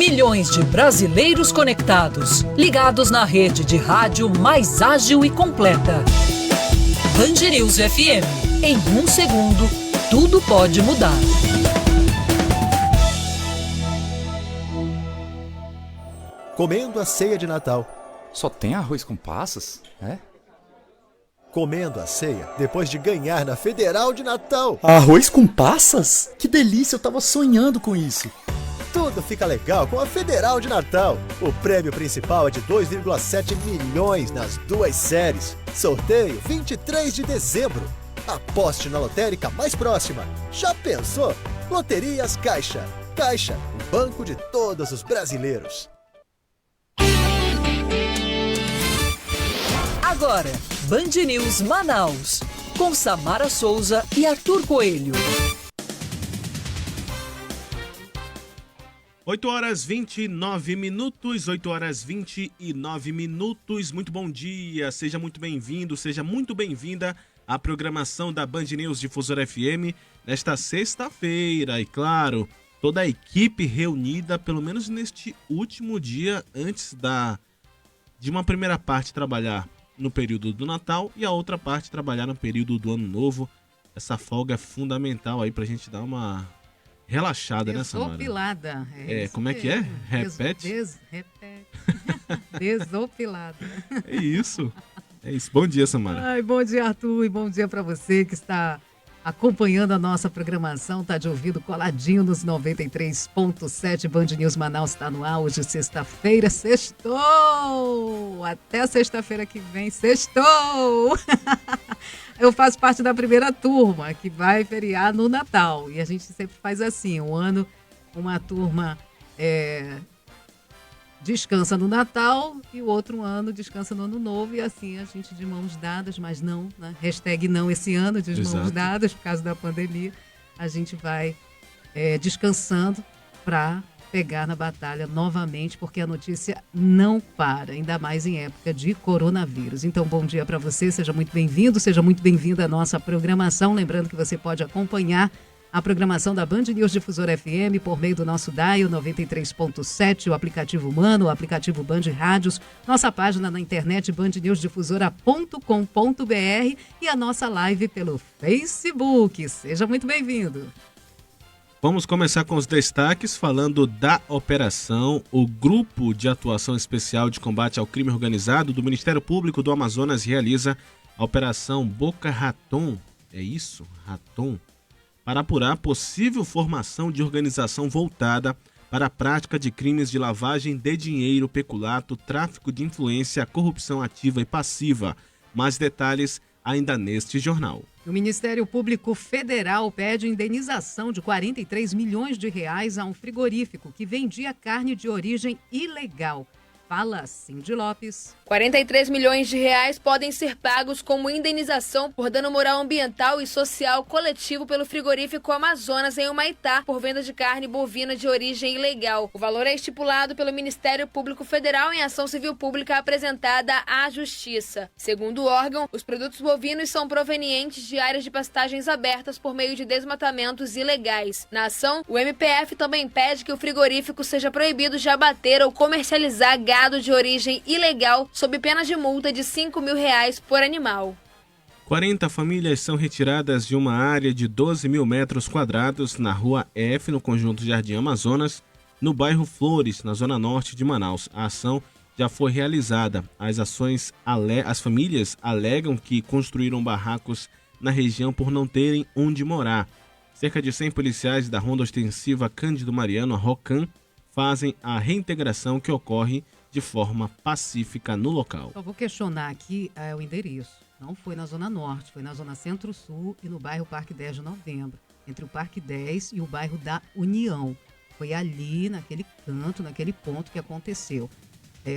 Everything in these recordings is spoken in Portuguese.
Milhões de brasileiros conectados, ligados na rede de rádio mais ágil e completa. Band News FM. Em 1 segundo, tudo pode mudar. Comendo a ceia de Natal. Só tem arroz com passas? É? Comendo a ceia depois de ganhar na Federal de Natal. Arroz com passas? Que delícia, eu tava sonhando com isso. Tudo fica legal com a Federal de Natal. O prêmio principal é de 2,7 milhões nas 2 séries. Sorteio 23 de dezembro. Aposte na lotérica mais próxima. Já pensou? Loterias Caixa. Caixa, o banco de todos os brasileiros. Agora, Band News Manaus, com Samara Souza e Arthur Coelho. 8h29, 8h29. Muito bom dia, seja muito bem-vindo, seja muito bem-vinda à programação da Band News Difusora FM nesta sexta-feira. E claro, toda a equipe reunida, pelo menos neste último dia, antes de uma primeira parte trabalhar no período do Natal e a outra parte trabalhar no período do Ano Novo. Essa folga é fundamental aí pra gente dar uma relaxada, né, Samara? Desopilada. Como é que é? Repete? Repete. Desopilada. É isso. Bom dia, Samara. Ai, bom dia, Arthur, e bom dia para você que está acompanhando a nossa programação, tá de ouvido coladinho nos 93.7. Band News Manaus está no ar hoje, sexta-feira. Sextou! Até sexta-feira que vem, sextou! Eu faço parte da primeira turma que vai feriar no Natal. E a gente sempre faz assim, uma turma descansa no Natal e o outro ano descansa no Ano Novo. E assim a gente de mãos dadas, mas não, né? Hashtag não esse ano, de mãos dadas, por causa da pandemia. A gente vai descansando para pegar na batalha novamente, porque a notícia não para, ainda mais em época de coronavírus. Então, bom dia para você, seja muito bem-vindo, seja muito bem-vinda à nossa programação. Lembrando que você pode acompanhar a programação da Band News Difusora FM por meio do nosso dial 93.7, o aplicativo Humano, o aplicativo Band Rádios, nossa página na internet bandnewsdifusora.com.br e a nossa live pelo Facebook. Seja muito bem-vindo. Vamos começar com os destaques falando da operação. O Grupo de Atuação Especial de Combate ao Crime Organizado do Ministério Público do Amazonas realiza a Operação Boca Raton, Raton, para apurar possível formação de organização voltada para a prática de crimes de lavagem de dinheiro, peculato, tráfico de influência, corrupção ativa e passiva. Mais detalhes ainda neste jornal. O Ministério Público Federal pede indenização de 43 milhões de reais a um frigorífico que vendia carne de origem ilegal. Fala Cindy Lopes. 43 milhões de reais podem ser pagos como indenização por dano moral ambiental e social coletivo pelo frigorífico Amazonas em Humaitá por venda de carne bovina de origem ilegal. O valor é estipulado pelo Ministério Público Federal em ação civil pública apresentada à Justiça. Segundo o órgão, os produtos bovinos são provenientes de áreas de pastagens abertas por meio de desmatamentos ilegais. Na ação, o MPF também pede que o frigorífico seja proibido de abater ou comercializar gado de origem ilegal sob pena de multa de R$5 mil por animal. 40 famílias são retiradas de uma área de 12 mil metros quadrados na Rua F, no Conjunto Jardim Amazonas, no bairro Flores, na zona norte de Manaus. A ação já foi realizada. As famílias alegam que construíram barracos na região por não terem onde morar. Cerca de 100 policiais da Ronda Ostensiva Cândido Mariano, a ROCAM, fazem a reintegração que ocorre de forma pacífica no local. Eu vou questionar aqui o endereço. Não foi na Zona Norte, foi na Zona Centro-Sul e no bairro Parque 10 de Novembro, entre o Parque 10 e o bairro da União. Foi ali, naquele canto, naquele ponto que aconteceu.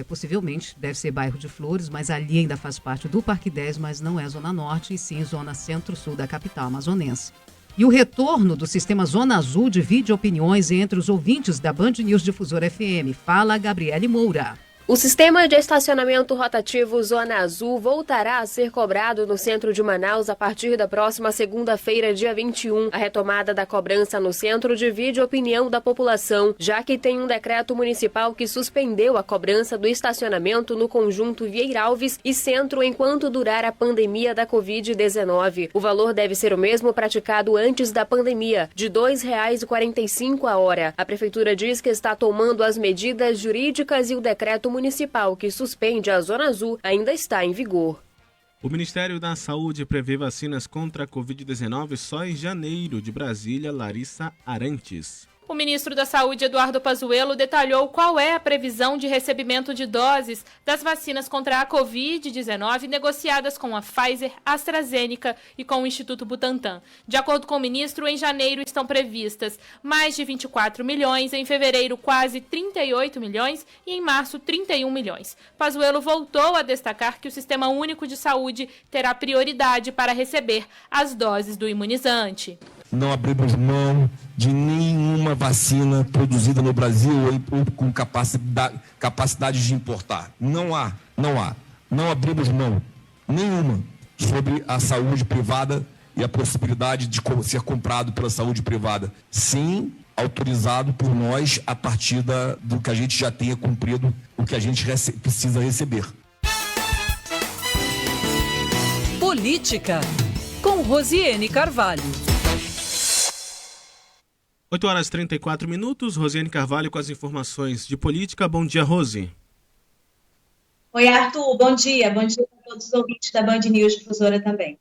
Possivelmente deve ser bairro de Flores, mas ali ainda faz parte do Parque 10, mas não é Zona Norte, e sim Zona Centro-Sul da capital amazonense. E o retorno do sistema Zona Azul divide opiniões entre os ouvintes da Band News Difusora FM. Fala Gabriele Moura. O sistema de estacionamento rotativo Zona Azul voltará a ser cobrado no centro de Manaus a partir da próxima segunda-feira, dia 21. A retomada da cobrança no centro divide a opinião da população, já que tem um decreto municipal que suspendeu a cobrança do estacionamento no conjunto Vieira Alves e Centro enquanto durar a pandemia da Covid-19. O valor deve ser o mesmo praticado antes da pandemia, de R$ 2,45 a hora. A prefeitura diz que está tomando as medidas jurídicas e o decreto municipal que suspende a Zona Azul ainda está em vigor. O Ministério da Saúde prevê vacinas contra a Covid-19 só em janeiro. De Brasília, Larissa Arantes. O ministro da Saúde, Eduardo Pazuello, detalhou qual é a previsão de recebimento de doses das vacinas contra a Covid-19 negociadas com a Pfizer, AstraZeneca e com o Instituto Butantan. De acordo com o ministro, em janeiro estão previstas mais de 24 milhões, em fevereiro quase 38 milhões e em março 31 milhões. Pazuello voltou a destacar que o Sistema Único de Saúde terá prioridade para receber as doses do imunizante. Não abrimos mão de nenhuma vacina produzida no Brasil ou com capacidade de importar. Não há. Não abrimos mão nenhuma sobre a saúde privada e a possibilidade de ser comprado pela saúde privada. Sim, autorizado por nós a partir do que a gente já tenha cumprido, o que a gente precisa receber. Política, com Rosiane Carvalho. 8 horas e 34 minutos, Rosiane Carvalho com as informações de política. Bom dia, Rose. Oi, Arthur, bom dia. Bom dia a todos os ouvintes da Band News Difusora também.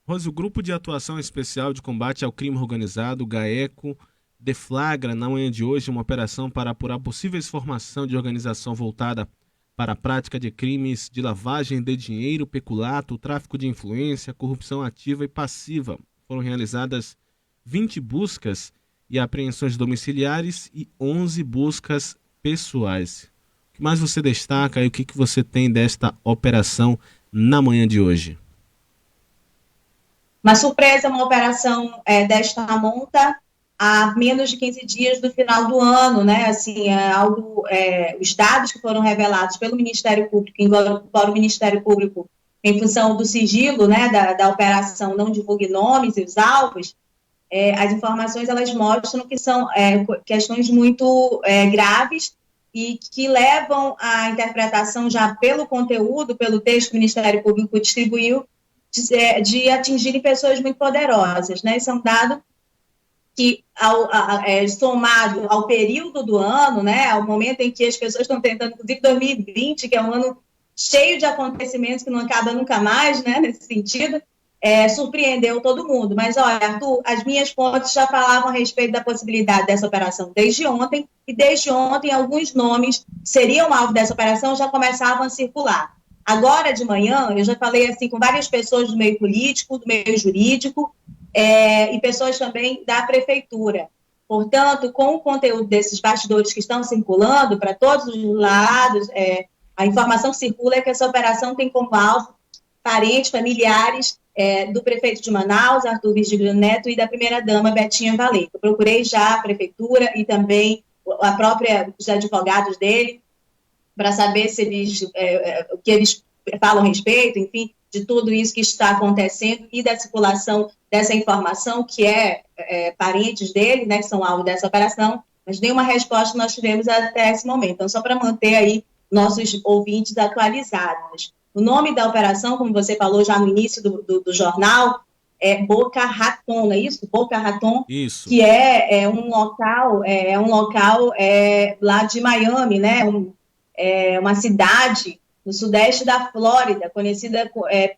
Rose, o Grupo de Atuação Especial de Combate ao Crime Organizado, GAECO, deflagra na manhã de hoje uma operação para apurar possíveis formação de organização voltada para a prática de crimes de lavagem de dinheiro, peculato, tráfico de influência, corrupção ativa e passiva. Foram realizadas 20 buscas e apreensões domiciliares e 11 buscas pessoais. O que mais você destaca e o que você tem desta operação na manhã de hoje? Uma surpresa, uma operação desta monta há menos de 15 dias do final do ano, né? Assim, os dados que foram revelados pelo Ministério Público, embora o Ministério Público, em função do sigilo, né, da operação, não divulgue nomes e os alvos, as informações elas mostram que são questões muito graves e que levam à interpretação já pelo conteúdo, pelo texto que o Ministério Público distribuiu, de atingirem pessoas muito poderosas, né? Isso é um dado que, somado ao período do ano, né, ao momento em que as pessoas estão tentando, inclusive 2020, que é um ano cheio de acontecimentos que não acaba nunca mais, né, nesse sentido, surpreendeu todo mundo. Mas, olha, Arthur, as minhas fontes já falavam a respeito da possibilidade dessa operação desde ontem, e desde ontem alguns nomes seriam alvo dessa operação já começavam a circular. Agora de manhã, eu já falei assim com várias pessoas do meio político, do meio jurídico, e pessoas também da prefeitura. Portanto, com o conteúdo desses bastidores que estão circulando para todos os lados, a informação que circula é que essa operação tem como alvo parentes, familiares do prefeito de Manaus, Arthur Virgílio Neto, e da primeira-dama, Betinha Vallejo. Eu procurei já a prefeitura e também os advogados dele para saber se o que eles falam a respeito, enfim, de tudo isso que está acontecendo e da circulação dessa informação, que parentes dele, né, que são alvo dessa operação, mas nenhuma resposta nós tivemos até esse momento. Então, só para manter aí nossos ouvintes atualizados. O nome da operação, como você falou já no início do jornal, é Boca Raton, não é isso? Boca Raton, isso. Que é um local lá de Miami, né? Uma cidade no sudeste da Flórida, conhecida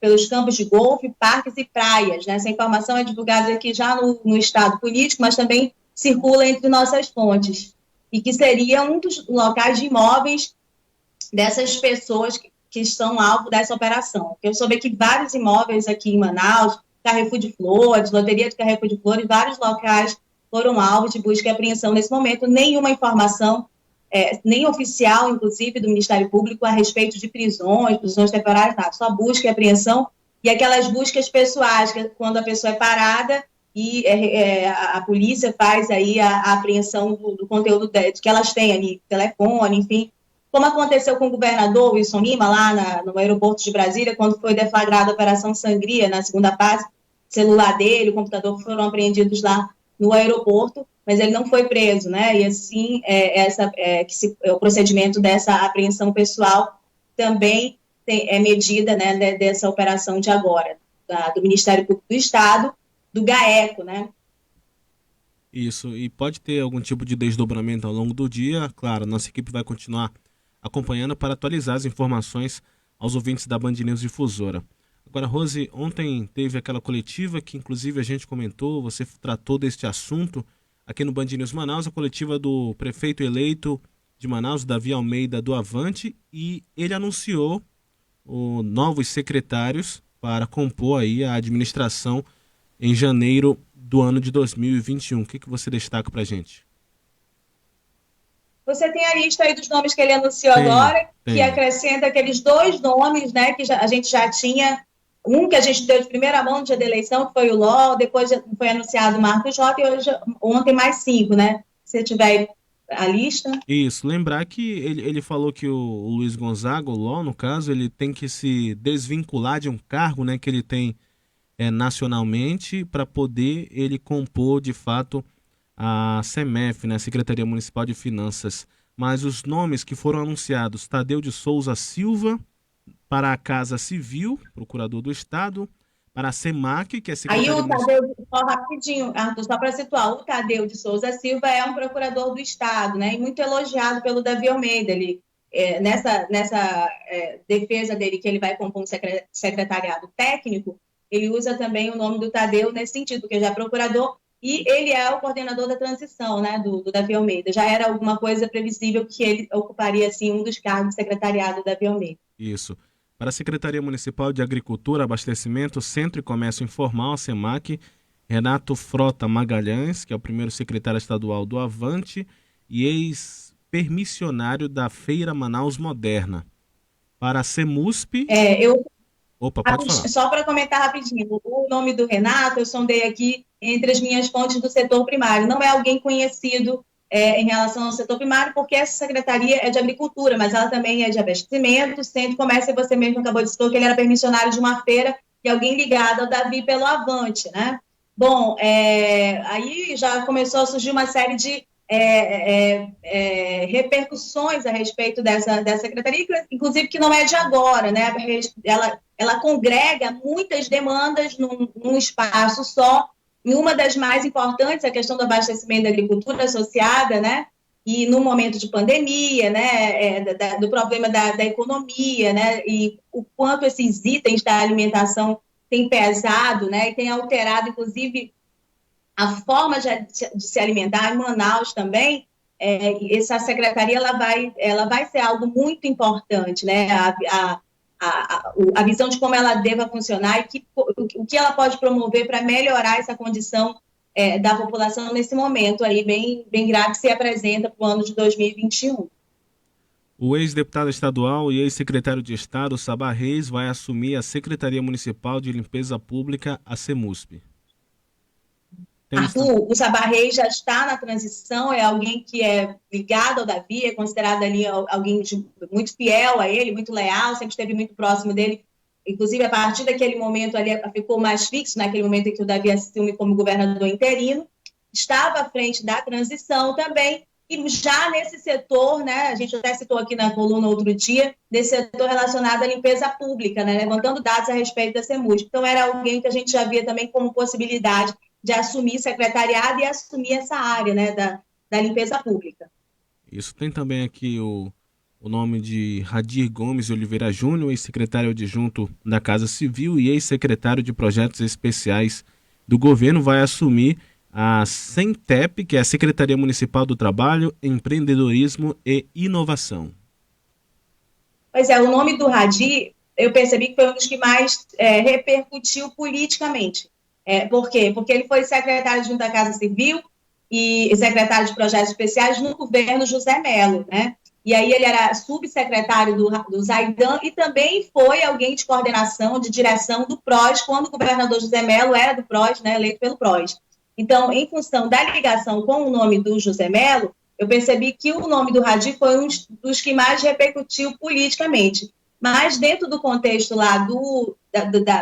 pelos campos de golfe, parques e praias, né? Essa informação é divulgada aqui já no estado político, mas também circula entre nossas fontes, e que seria um dos locais de imóveis dessas pessoas que estão alvo dessa operação. Eu soube que vários imóveis aqui em Manaus, Carrefour de Flores, Loteria de Carrefour de Flores, vários locais foram alvo de busca e apreensão nesse momento. Nenhuma informação, nem oficial, inclusive, do Ministério Público a respeito de prisões temporárias, nada. Só busca e apreensão, e aquelas buscas pessoais, que quando a pessoa é parada e a polícia faz aí a apreensão do conteúdo que elas têm ali, telefone, enfim. como aconteceu com o governador Wilson Lima, lá no aeroporto de Brasília, quando foi deflagrada a Operação Sangria, na segunda fase, o celular dele, o computador foram apreendidos lá no aeroporto, mas ele não foi preso, né? E assim, o procedimento dessa apreensão pessoal também é medida, né, dessa operação de agora, do Ministério Público do Estado, do GAECO, né? Isso, e pode ter algum tipo de desdobramento ao longo do dia. Claro, nossa equipe vai continuar acompanhando para atualizar as informações aos ouvintes da Band News Difusora. Agora, Rose, ontem teve aquela coletiva que inclusive a gente comentou, você tratou deste assunto aqui no Band News Manaus, a coletiva do prefeito eleito de Manaus, Davi Almeida, do Avante, e ele anunciou novos secretários para compor aí a administração em janeiro do ano de 2021. O que você destaca para a gente? Você tem a lista aí dos nomes que ele anunciou agora, que acrescenta aqueles 2 nomes, né, que a gente já tinha, um que a gente deu de primeira mão no dia da eleição, que foi o LOL, depois foi anunciado o Marcos Jota, e ontem mais 5, né? Se tiver a lista. Isso, lembrar que ele falou que o Luiz Gonzaga, o LOL, no caso, ele tem que se desvincular de um cargo, né, que ele tem nacionalmente, para poder ele compor, de fato, a SEMEF, né, a Secretaria Municipal de Finanças. Mas os nomes que foram anunciados: Tadeu de Souza Silva para a Casa Civil, procurador do Estado, para a SEMAC, que é a Secretaria Municipal... Aí o Tadeu, só rapidinho, Arthur, só para situar, o Tadeu de Souza Silva é um procurador do Estado, né, e muito elogiado pelo Davi Almeida. Ele, nessa defesa dele, que ele vai compor um secretariado técnico, ele usa também o nome do Tadeu nesse sentido, porque já é procurador, e ele é o coordenador da transição, né, do Davi Almeida. Já era alguma coisa previsível que ele ocuparia, assim, um dos cargos de secretariado do Davi Almeida. Isso. Para a Secretaria Municipal de Agricultura, Abastecimento, Centro e Comércio Informal, SEMAC, Renato Frota Magalhães, que é o primeiro secretário estadual do Avante e ex-permissionário da Feira Manaus Moderna. Para a SEMUSP... Opa, pode falar. Só para comentar rapidinho, o nome do Renato eu sondei aqui entre as minhas fontes do setor primário. Não é alguém conhecido em relação ao setor primário, porque essa secretaria é de agricultura, mas ela também é de abastecimento, centro de comércio, e você mesmo acabou de dizer que ele era permissionário de uma feira, e alguém ligado ao Davi pelo Avante, né? Bom, aí já começou a surgir uma série de repercussões a respeito dessa secretaria, inclusive que não é de agora, né? Ela congrega muitas demandas num espaço só, e uma das mais importantes é a questão do abastecimento da agricultura associada, né? E no momento de pandemia, né? Do problema da economia, né? E o quanto esses itens da alimentação têm pesado, né? E têm alterado, inclusive, a forma de se alimentar em Manaus também. Essa secretaria ela vai ser algo muito importante, né? A visão de como ela deva funcionar e o que ela pode promover para melhorar essa condição da população nesse momento aí bem grave que se apresenta para o ano de 2021. O ex-deputado estadual e ex-secretário de Estado, Sabá Reis, vai assumir a Secretaria Municipal de Limpeza Pública, a SEMUSP. Arthur, o Sabá Reis já está na transição, é alguém que é ligado ao Davi, é considerado ali alguém muito fiel a ele, muito leal, sempre esteve muito próximo dele. Inclusive, a partir daquele momento ali, ficou mais fixo, naquele momento em que o Davi assume como governador interino, estava à frente da transição também, e já nesse setor, né, a gente até citou aqui na coluna outro dia, nesse setor relacionado à limpeza pública, né, levantando dados a respeito da SEMUSP. Então, era alguém que a gente já via também como possibilidade de assumir secretariado e assumir essa área, né, da limpeza pública. Isso, tem também aqui o nome de Radir Gomes Oliveira Júnior, ex-secretário adjunto da Casa Civil e ex-secretário de Projetos Especiais do governo, vai assumir a SENTEP, que é a Secretaria Municipal do Trabalho, Empreendedorismo e Inovação. Pois é, o nome do Radir, eu percebi que foi um dos que mais repercutiu politicamente. Por quê? Porque ele foi secretário adjunto da Casa Civil e secretário de Projetos Especiais no governo José Melo, né? E aí ele era subsecretário do Zaidan e também foi alguém de coordenação, de direção do PROS, quando o governador José Melo era do PROS, né, eleito pelo PROS. Então, em função da ligação com o nome do José Melo, eu percebi que o nome do Hadi foi um dos que mais repercutiu politicamente. Mas dentro do contexto lá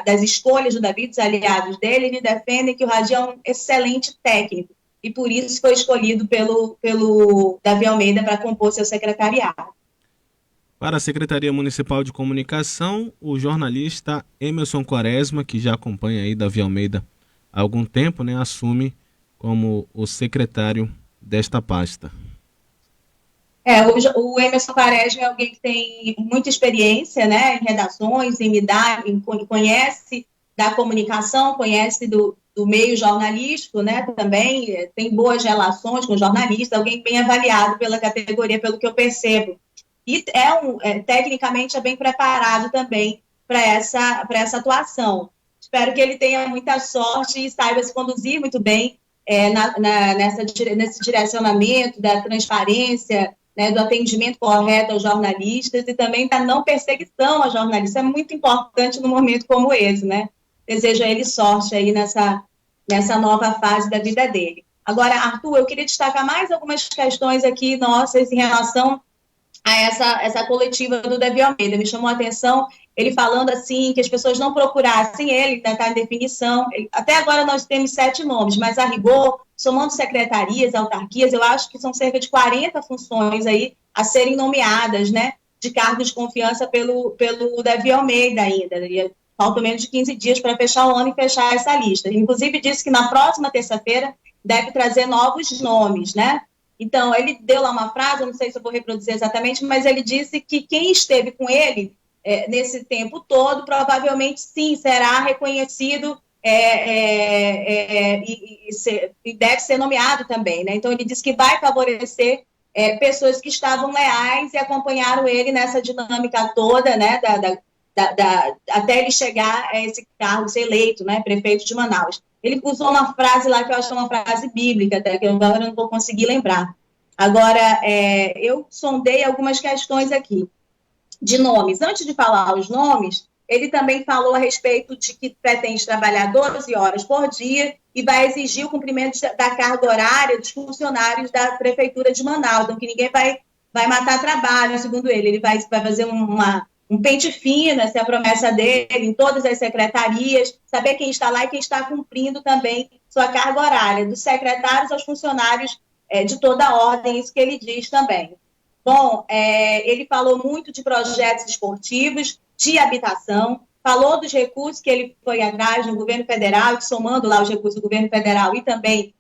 das escolhas do Davi, dos aliados dele, eles defendem que o Hadi é um excelente técnico e por isso foi escolhido pelo Davi Almeida para compor seu secretariado. Para a Secretaria Municipal de Comunicação, o jornalista Emerson Quaresma, que já acompanha aí Davi Almeida há algum tempo, né, assume como o secretário desta pasta. O Emerson Quaresma é alguém que tem muita experiência, né, em redações, conhece da comunicação, conhece do meio jornalístico, né, também tem boas relações com jornalistas, alguém bem avaliado pela categoria, pelo que eu percebo. E tecnicamente é bem preparado também para essa atuação. Espero que ele tenha muita sorte e saiba se conduzir muito bem nesse direcionamento da transparência, né, do atendimento correto aos jornalistas e também da não perseguição aos jornalistas. É muito importante num momento como esse, né? Desejo a ele sorte aí nessa nova fase da vida dele. Agora, Arthur, eu queria destacar mais algumas questões aqui nossas em relação a essa coletiva do Davi Almeida. Me chamou a atenção ele falando assim que as pessoas não procurassem ele, está em definição. Até agora nós temos 7 nomes, mas a rigor, somando secretarias, autarquias, eu acho que são cerca de 40 funções aí a serem nomeadas, né, de cargos de confiança pelo Davi Almeida ainda. Faltam menos de 15 dias para fechar o ano e fechar essa lista. Inclusive disse que na próxima terça-feira deve trazer novos nomes, né? Então, ele deu lá uma frase, eu não sei se eu vou reproduzir exatamente, mas ele disse que quem esteve com ele nesse tempo todo, provavelmente, sim, será reconhecido e deve ser nomeado também, né? Então, ele disse que vai favorecer pessoas que estavam leais e acompanharam ele nessa dinâmica toda, né, até ele chegar a esse cargo, ser eleito, né, prefeito de Manaus. Ele usou uma frase lá que eu acho que é uma frase bíblica, até que agora eu não vou conseguir lembrar. Agora, eu sondei algumas questões aqui de nomes. Antes de falar os nomes, ele também falou a respeito de que pretende trabalhar 12 horas por dia e vai exigir o cumprimento da carga horária dos funcionários da Prefeitura de Manaus. Então, que ninguém vai matar trabalho, segundo ele. Ele vai fazer um pente fino, essa é a promessa dele, em todas as secretarias, saber quem está lá e quem está cumprindo também sua carga horária, dos secretários aos funcionários de toda a ordem, isso que ele diz também. Bom, ele falou muito de projetos esportivos, de habitação, falou dos recursos que ele foi atrás no governo federal, somando lá os recursos do governo federal e também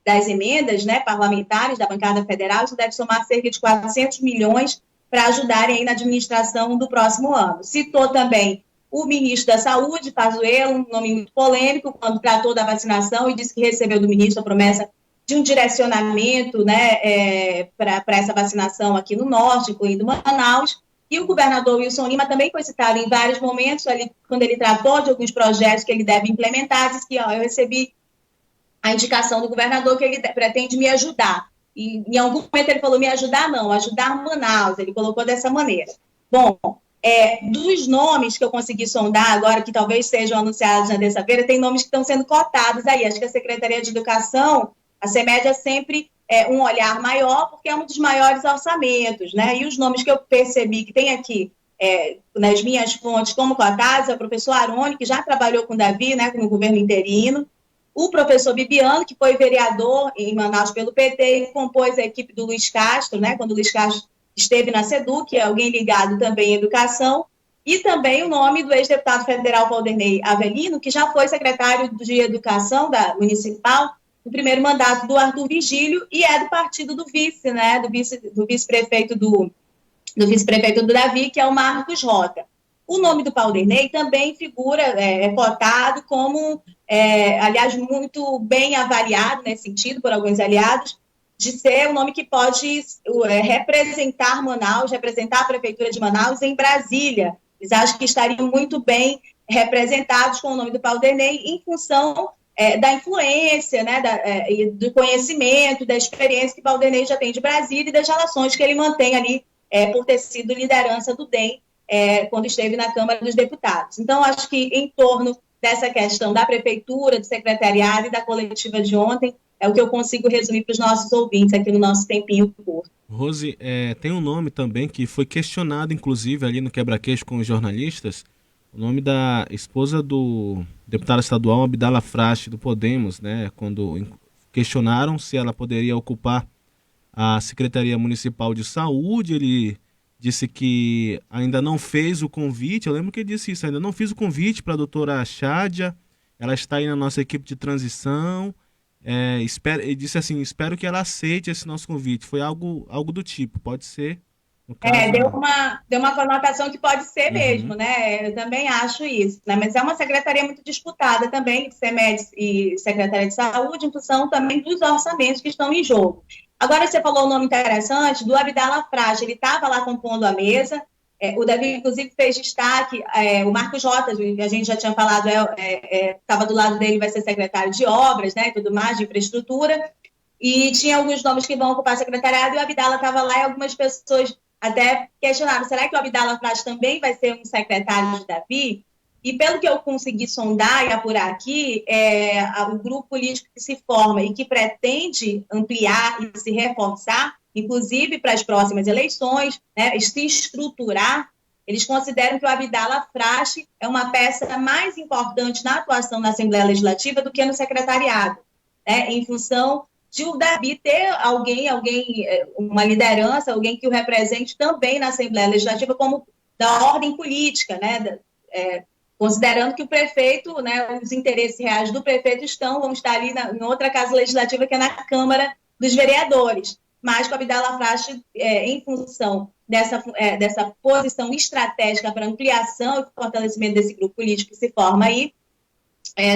das emendas, né, parlamentares da bancada federal, isso deve somar cerca de 400 milhões para ajudarem aí na administração do próximo ano. Citou também o ministro da Saúde, Pazuello, um nome muito polêmico, quando tratou da vacinação e disse que recebeu do ministro a promessa de um direcionamento, né, para essa vacinação aqui no norte, incluindo Manaus. E o governador Wilson Lima também foi citado em vários momentos, quando ele tratou de alguns projetos que ele deve implementar, disse que eu recebi a indicação do governador que ele pretende me ajudar. E em algum momento ele falou, me ajudar não, ajudar Manaus, ele colocou dessa maneira. Bom, dos nomes que eu consegui sondar agora, que talvez sejam anunciados na terça-feira, tem nomes que estão sendo cotados aí. Acho que a Secretaria de Educação, a CEMED, é sempre um olhar maior, porque é um dos maiores orçamentos, né? E os nomes que eu percebi que tem aqui nas minhas fontes como cotados, é o professor Arone, que já trabalhou com o Davi, né, no governo interino, o professor Bibiano, que foi vereador em Manaus pelo PT, ele compôs a equipe do Luiz Castro, né, quando o Luiz Castro esteve na SEDU, que é alguém ligado também à educação, e também o nome do ex-deputado federal Valdernei Avelino, que já foi secretário de Educação municipal no primeiro mandato do Arthur Vigílio e é do partido do vice, né, do vice-prefeito do vice-prefeito do Davi, que é o Marcos Rota. O nome do Valdernei também figura, cotado como, aliás, muito bem avaliado nesse sentido por alguns aliados, de ser um nome que pode representar Manaus, representar a Prefeitura de Manaus em Brasília. Eles acham que estariam muito bem representados com o nome do Valdernei em função da influência, né, do conhecimento, da experiência que Valdernei já tem de Brasília e das relações que ele mantém ali por ter sido liderança do DEM quando esteve na Câmara dos Deputados. Então, acho que em torno dessa questão da Prefeitura, do secretariado e da coletiva de ontem, É o que eu consigo resumir para os nossos ouvintes aqui no nosso tempinho curto. Rose, tem um nome também que foi questionado, inclusive, ali no quebra-queixo com os jornalistas, o nome da esposa do deputado estadual Abdala Frache, do Podemos, né? Quando questionaram se ela poderia ocupar a Secretaria Municipal de Saúde, ele disse que ainda não fez o convite. Eu lembro que ele disse isso, ainda não fiz o convite para a doutora Chádia, ela está aí na nossa equipe de transição. Ele disse assim, espero que ela aceite esse nosso convite. Foi algo do tipo, pode ser? No caso, deu uma conotação que pode ser mesmo, né? Eu também acho isso, né? Mas é uma secretaria muito disputada também, CEMED e Secretaria de Saúde, em função também dos orçamentos que estão em jogo. Agora, você falou um nome interessante do Abdala Frache, ele estava lá compondo a mesa, o Davi, inclusive, fez destaque, o Marcos Jotas, a gente já tinha falado, estava do lado dele, vai ser secretário de obras, né, e tudo mais, de infraestrutura, e tinha alguns nomes que vão ocupar secretariado, e o Abdala estava lá, e algumas pessoas até questionaram, será que o Abdala Frache também vai ser um secretário de Davi? E pelo que eu consegui sondar e apurar aqui, o grupo político que se forma e que pretende ampliar e se reforçar, inclusive para as próximas eleições, né, se estruturar, eles consideram que o Abdala Frache é uma peça mais importante na atuação na Assembleia Legislativa do que no secretariado, né, em função de o Davi ter alguém, uma liderança, alguém que o represente também na Assembleia Legislativa como da ordem política, né, considerando que o prefeito, né, os interesses reais do prefeito vão estar ali em outra casa legislativa, que é na Câmara dos Vereadores. Mas com o Abdala Frache, em função dessa posição estratégica para ampliação e fortalecimento desse grupo político que se forma aí,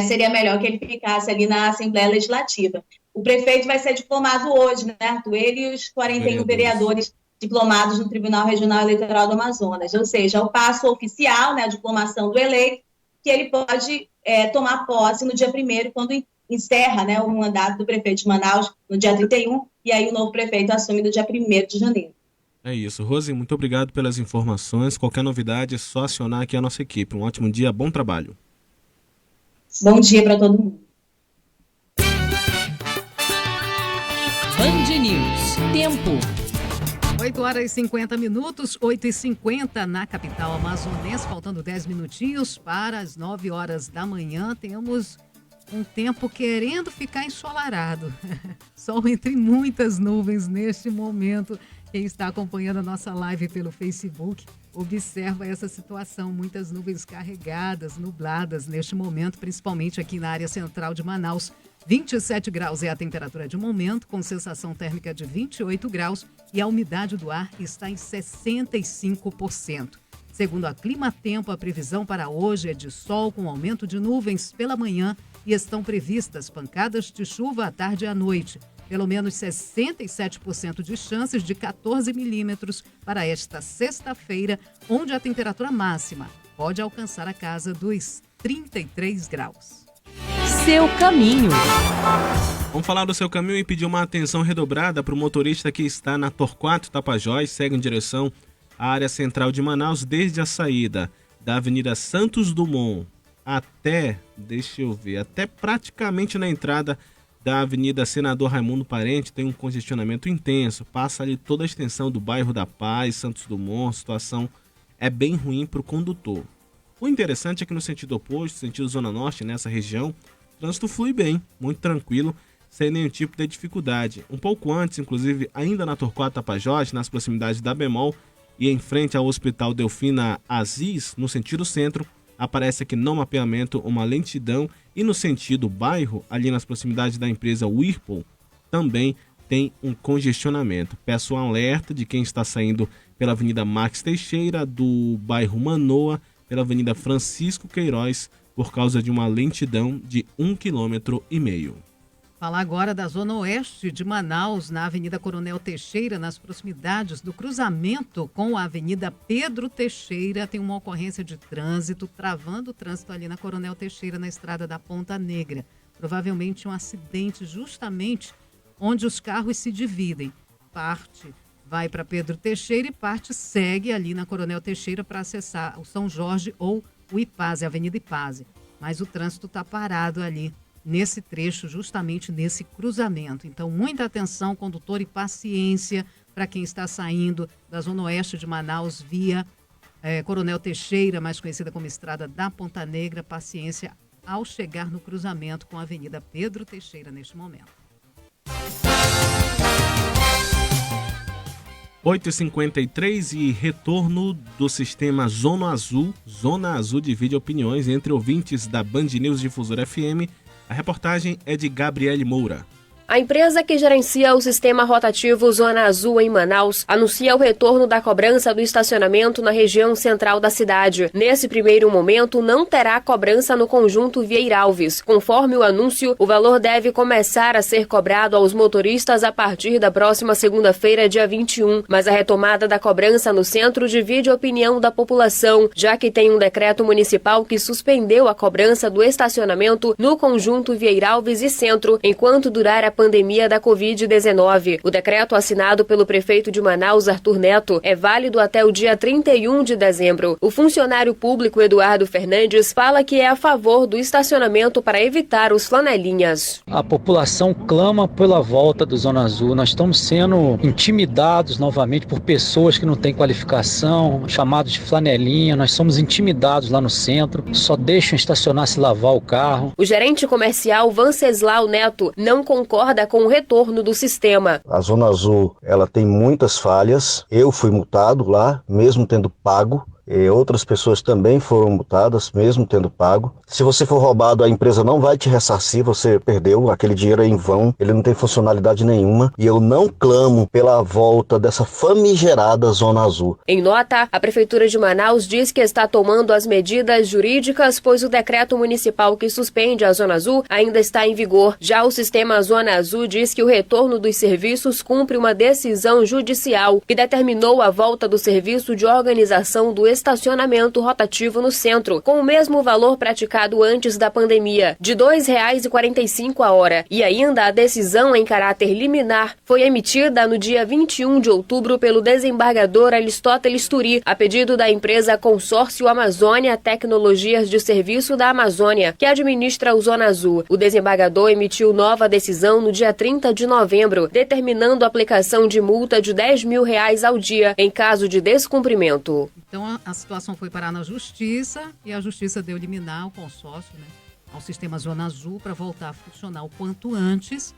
seria melhor que ele ficasse ali na Assembleia Legislativa. O prefeito vai ser diplomado hoje, né, Arthur? Ele e os 41 vereadores diplomados no Tribunal Regional Eleitoral do Amazonas. Ou seja, o passo oficial, né, a diplomação do eleito, que ele pode tomar posse no dia 1º, quando encerra, né, o mandato do prefeito de Manaus no dia 31, e aí o novo prefeito assume no dia 1º de janeiro. É isso. Rose, muito obrigado pelas informações. Qualquer novidade é só acionar aqui a nossa equipe. Um ótimo dia, bom trabalho. Bom dia para todo mundo. Band News. Tempo. 8h50, 8h50 na capital amazonense, faltando 10 minutinhos para as 9 horas da manhã. Temos um tempo querendo ficar ensolarado. Sol entre muitas nuvens neste momento. Quem está acompanhando a nossa live pelo Facebook observa essa situação. Muitas nuvens carregadas, nubladas neste momento, principalmente aqui na área central de Manaus. 27 graus é a temperatura de momento, com sensação térmica de 28 graus e a umidade do ar está em 65%. Segundo a Climatempo, a previsão para hoje é de sol com aumento de nuvens pela manhã e estão previstas pancadas de chuva à tarde e à noite. Pelo menos 67% de chances de 14 milímetros para esta sexta-feira, onde a temperatura máxima pode alcançar a casa dos 33 graus. Seu caminho. Vamos falar do seu caminho e pedir uma atenção redobrada para o motorista que está na Torquato Tapajós, segue em direção à área central de Manaus, desde a saída da Avenida Santos Dumont até praticamente na entrada da Avenida Senador Raimundo Parente, tem um congestionamento intenso, passa ali toda a extensão do bairro da Paz, Santos Dumont, a situação é bem ruim para o condutor. O interessante é que no sentido oposto, sentido Zona Norte, nessa região, o trânsito flui bem, muito tranquilo, sem nenhum tipo de dificuldade. Um pouco antes, inclusive, ainda na Torquato Tapajós, nas proximidades da Bemol e em frente ao Hospital Delfina Aziz, no sentido centro, aparece aqui no mapeamento uma lentidão e no sentido bairro, ali nas proximidades da empresa Whirlpool, também tem um congestionamento. Peço um alerta de quem está saindo pela Avenida Max Teixeira, do bairro Manoa, pela Avenida Francisco Queiroz, por causa de uma lentidão de 1,5 km. Falar agora da zona oeste de Manaus, na Avenida Coronel Teixeira, nas proximidades do cruzamento com a Avenida Pedro Teixeira, tem uma ocorrência de trânsito, travando o trânsito ali na Coronel Teixeira, na estrada da Ponta Negra. Provavelmente um acidente justamente onde os carros se dividem. Parte vai para Pedro Teixeira e parte segue ali na Coronel Teixeira para acessar o São Jorge ou o Ipase, a Avenida Ipase. Mas o trânsito está parado ali nesse trecho, justamente nesse cruzamento. Então, muita atenção, condutor, e paciência para quem está saindo da Zona Oeste de Manaus via Coronel Teixeira, mais conhecida como Estrada da Ponta Negra. Paciência ao chegar no cruzamento com a Avenida Pedro Teixeira neste momento. 8h53 e retorno do sistema Zona Azul. Zona Azul divide opiniões entre ouvintes da Band News Difusora FM. A reportagem é de Gabriele Moura. A empresa que gerencia o sistema rotativo Zona Azul em Manaus anuncia o retorno da cobrança do estacionamento na região central da cidade. Nesse primeiro momento, não terá cobrança no conjunto Vieira Alves. Conforme o anúncio, o valor deve começar a ser cobrado aos motoristas a partir da próxima segunda-feira, dia 21. Mas a retomada da cobrança no centro divide a opinião da população, já que tem um decreto municipal que suspendeu a cobrança do estacionamento no conjunto Vieira Alves e Centro, enquanto durar a pandemia da Covid-19. O decreto assinado pelo prefeito de Manaus, Arthur Neto, é válido até o dia 31 de dezembro. O funcionário público Eduardo Fernandes fala que é a favor do estacionamento para evitar os flanelinhas. A população clama pela volta do Zona Azul. Nós estamos sendo intimidados novamente por pessoas que não têm qualificação, chamados de flanelinha. Nós somos intimidados lá no centro, só deixam estacionar se lavar o carro. O gerente comercial Venceslau Neto não concorda com o retorno do sistema. A Zona Azul, ela tem muitas falhas. Eu fui multado lá, mesmo tendo pago. Outras pessoas também foram multadas, mesmo tendo pago. Se você for roubado, a empresa não vai te ressarcir, você perdeu aquele dinheiro em vão, ele não tem funcionalidade nenhuma. E eu não clamo pela volta dessa famigerada Zona Azul. Em nota, a Prefeitura de Manaus diz que está tomando as medidas jurídicas, pois o decreto municipal que suspende a Zona Azul ainda está em vigor. Já o sistema Zona Azul diz que o retorno dos serviços cumpre uma decisão judicial que determinou a volta do serviço de organização do estacionamento rotativo no centro, com o mesmo valor praticado antes da pandemia, de R$ 2,45 a hora. E ainda a decisão em caráter liminar foi emitida no dia 21 de outubro pelo desembargador Aristóteles Turi, a pedido da empresa Consórcio Amazônia Tecnologias de Serviço da Amazônia, que administra o Zona Azul. O desembargador emitiu nova decisão no dia 30 de novembro, determinando a aplicação de multa de R$ 10 mil ao dia em caso de descumprimento. Então, a situação foi parar na Justiça e a Justiça deu liminar ao consórcio, ao sistema Zona Azul, para voltar a funcionar o quanto antes.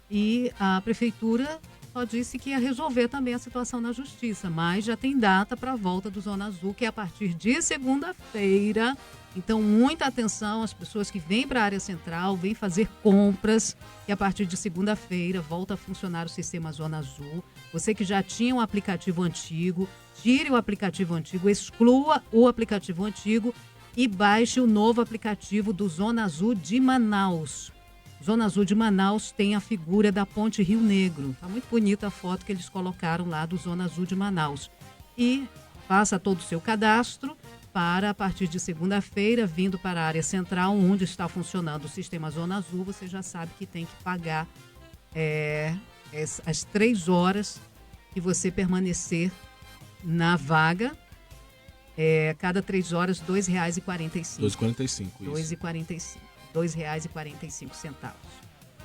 E a Prefeitura só disse que ia resolver também a situação na Justiça, mas já tem data para a volta do Zona Azul, que é a partir de segunda-feira. Então, muita atenção às pessoas que vêm para a área central, vêm fazer compras, que a partir de segunda-feira volta a funcionar o sistema Zona Azul. Você que já tinha um aplicativo antigo, tire o aplicativo antigo, exclua o aplicativo antigo e baixe o novo aplicativo do Zona Azul de Manaus. Zona Azul de Manaus tem a figura da Ponte Rio Negro. Está muito bonita a foto que eles colocaram lá do Zona Azul de Manaus. E faça todo o seu cadastro para, a partir de segunda-feira, vindo para a área central, onde está funcionando o sistema Zona Azul, você já sabe que tem que pagar as 3 horas que você permanecer na vaga. Cada 3 horas, R$ 2,45. R$ 2,45.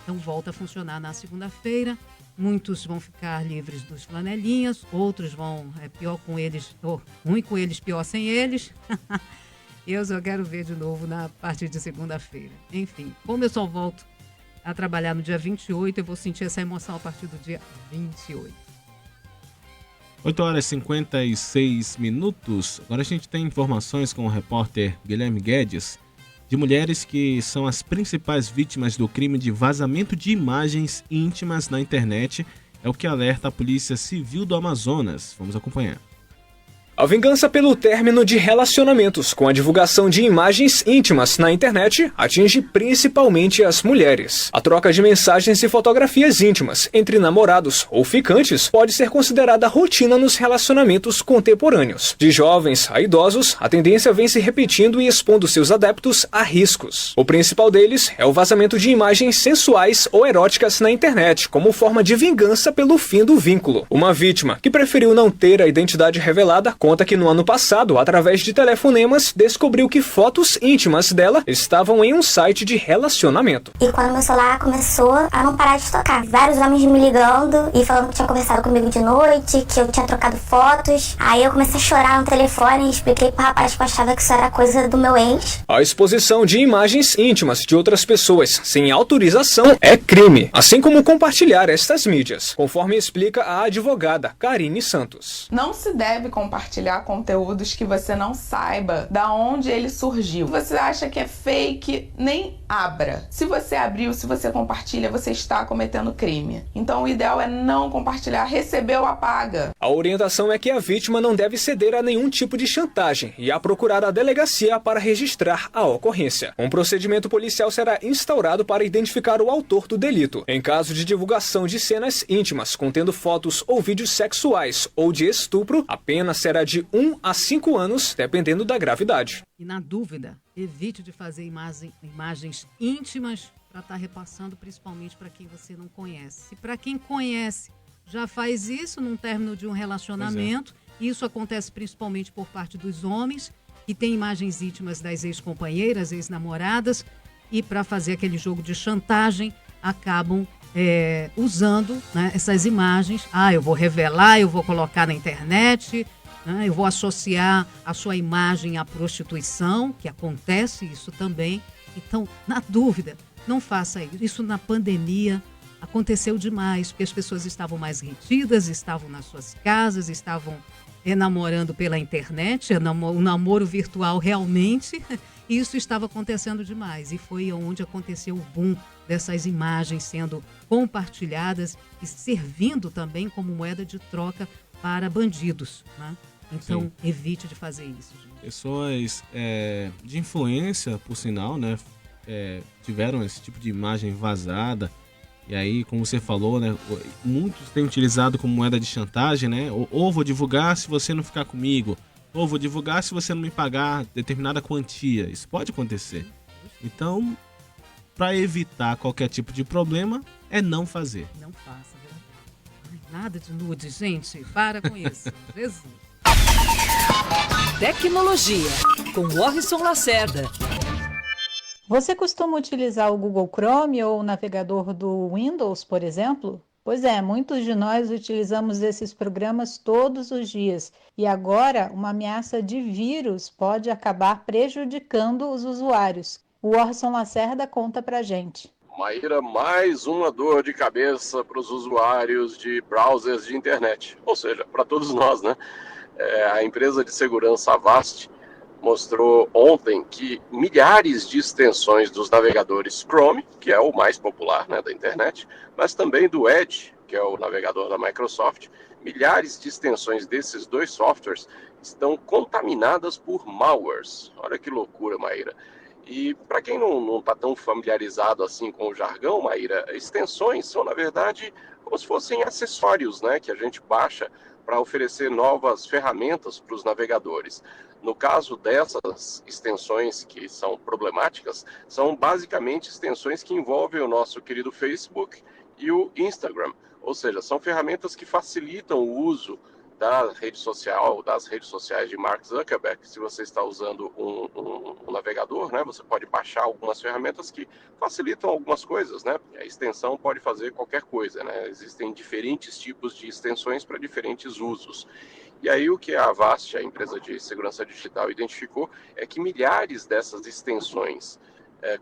Então, volta a funcionar na segunda-feira. Muitos vão ficar livres dos flanelinhas, outros vão pior com eles, ruim com eles, pior sem eles. Eu só quero ver de novo na partir de segunda-feira. Enfim, como eu só volto a trabalhar no dia 28, eu vou sentir essa emoção a partir do dia 28. 8h56. Agora a gente tem informações com o repórter Guilherme Guedes de mulheres que são as principais vítimas do crime de vazamento de imagens íntimas na internet. É o que alerta a Polícia Civil do Amazonas. Vamos acompanhar. A vingança pelo término de relacionamentos com a divulgação de imagens íntimas na internet atinge principalmente as mulheres. A troca de mensagens e fotografias íntimas entre namorados ou ficantes pode ser considerada rotina nos relacionamentos contemporâneos. De jovens a idosos, a tendência vem se repetindo e expondo seus adeptos a riscos. O principal deles é o vazamento de imagens sensuais ou eróticas na internet, como forma de vingança pelo fim do vínculo. Uma vítima que preferiu não ter a identidade revelada conta que no ano passado, através de telefonemas, descobriu que fotos íntimas dela estavam em um site de relacionamento. E quando meu celular começou a não parar de tocar, vários homens me ligando e falando que tinha conversado comigo de noite, que eu tinha trocado fotos. Aí eu comecei a chorar no telefone e expliquei pro rapaz que eu achava que isso era coisa do meu ex. A exposição de imagens íntimas de outras pessoas sem autorização é crime, assim como compartilhar estas mídias, conforme explica a advogada Karine Santos. Não se deve compartilhar conteúdos que você não saiba da onde ele surgiu. Você acha que é fake, nem abra. Se você abriu, se você compartilha, você está cometendo crime. Então o ideal é não compartilhar, recebeu, apaga. A orientação é que a vítima não deve ceder a nenhum tipo de chantagem e a procurar a delegacia para registrar a ocorrência. Um procedimento policial será instaurado para identificar o autor do delito. Em caso de divulgação de cenas íntimas contendo fotos ou vídeos sexuais ou de estupro, a pena será de 1 a 5 anos, dependendo da gravidade. E na dúvida, evite de fazer imagens íntimas para estar repassando, principalmente para quem você não conhece. Se para quem conhece já faz isso num término de um relacionamento, isso acontece principalmente por parte dos homens, que têm imagens íntimas das ex-companheiras, ex-namoradas, e para fazer aquele jogo de chantagem, acabam usando, né, essas imagens. Eu vou revelar, eu vou colocar na internet, eu vou associar a sua imagem à prostituição, que acontece isso também. Então, na dúvida, não faça isso. Isso na pandemia aconteceu demais, porque as pessoas estavam mais retidas, estavam nas suas casas, estavam namorando pela internet, o namoro virtual realmente, e isso estava acontecendo demais. E foi onde aconteceu o boom dessas imagens sendo compartilhadas e servindo também como moeda de troca para bandidos, né? Então, evite de fazer isso, gente. Pessoas de influência, por sinal, né, tiveram esse tipo de imagem vazada. E aí, como você falou, né, muitos têm utilizado como moeda de chantagem, né? Ou vou divulgar se você não ficar comigo, ou vou divulgar se você não me pagar determinada quantia. Isso pode acontecer. Então, para evitar qualquer tipo de problema, é não fazer. Não faça, viu? Nada de nude, gente. Para com isso. Jesus. Tecnologia, com Warrison Lacerda. Você costuma utilizar o Google Chrome ou o navegador do Windows, por exemplo? Pois é, muitos de nós utilizamos esses programas todos os dias e agora uma ameaça de vírus pode acabar prejudicando os usuários. O Warrison Lacerda conta pra gente. Maíra, mais uma dor de cabeça para os usuários de browsers de internet, ou seja, para todos nós, né? A empresa de segurança Avast mostrou ontem que milhares de extensões dos navegadores Chrome, que é o mais popular, né, da internet, mas também do Edge, que é o navegador da Microsoft, milhares de extensões desses dois softwares estão contaminadas por malwares. Olha que loucura, Maíra. E para quem não está tão familiarizado assim com o jargão, Maíra, extensões são, na verdade, como se fossem acessórios, né, que a gente baixa para oferecer novas ferramentas para os navegadores. No caso dessas extensões que são problemáticas, são basicamente extensões que envolvem o nosso querido Facebook e o Instagram. Ou seja, são ferramentas que facilitam o uso da rede social, das redes sociais de Mark Zuckerberg. Se você está usando um navegador, né, você pode baixar algumas ferramentas que facilitam algumas coisas, né? A extensão pode fazer qualquer coisa, né? Existem diferentes tipos de extensões para diferentes usos. E aí o que a Avast, a empresa de segurança digital, identificou é que milhares dessas extensões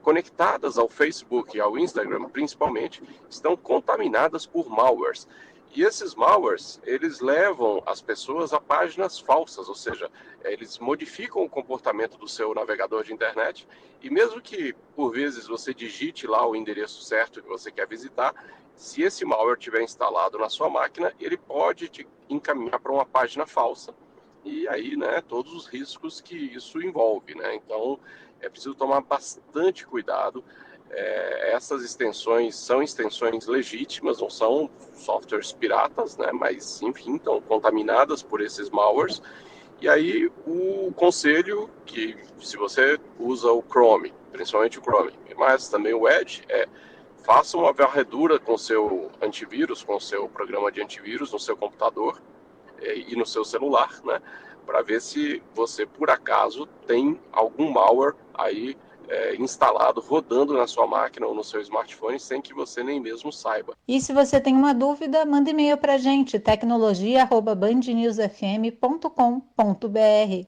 conectadas ao Facebook e ao Instagram, principalmente, estão contaminadas por malwares. E esses malwares, eles levam as pessoas a páginas falsas, ou seja, eles modificam o comportamento do seu navegador de internet e mesmo que, por vezes, você digite lá o endereço certo que você quer visitar, se esse malware estiver instalado na sua máquina, ele pode te encaminhar para uma página falsa e aí, né, todos os riscos que isso envolve, né? Então, é preciso tomar bastante cuidado. Essas extensões são extensões legítimas, não são softwares piratas, né? Mas, enfim, estão contaminadas por esses malwares. E aí o conselho que, se você usa o Chrome, principalmente o Chrome, mas também o Edge, faça uma varredura com o seu antivírus, com o seu programa de antivírus no seu computador e no seu celular, né? para ver se você, por acaso, tem algum malware aí instalado, rodando na sua máquina ou no seu smartphone, sem que você nem mesmo saiba. E se você tem uma dúvida, manda e-mail para a gente, tecnologia@bandnewsfm.com.br.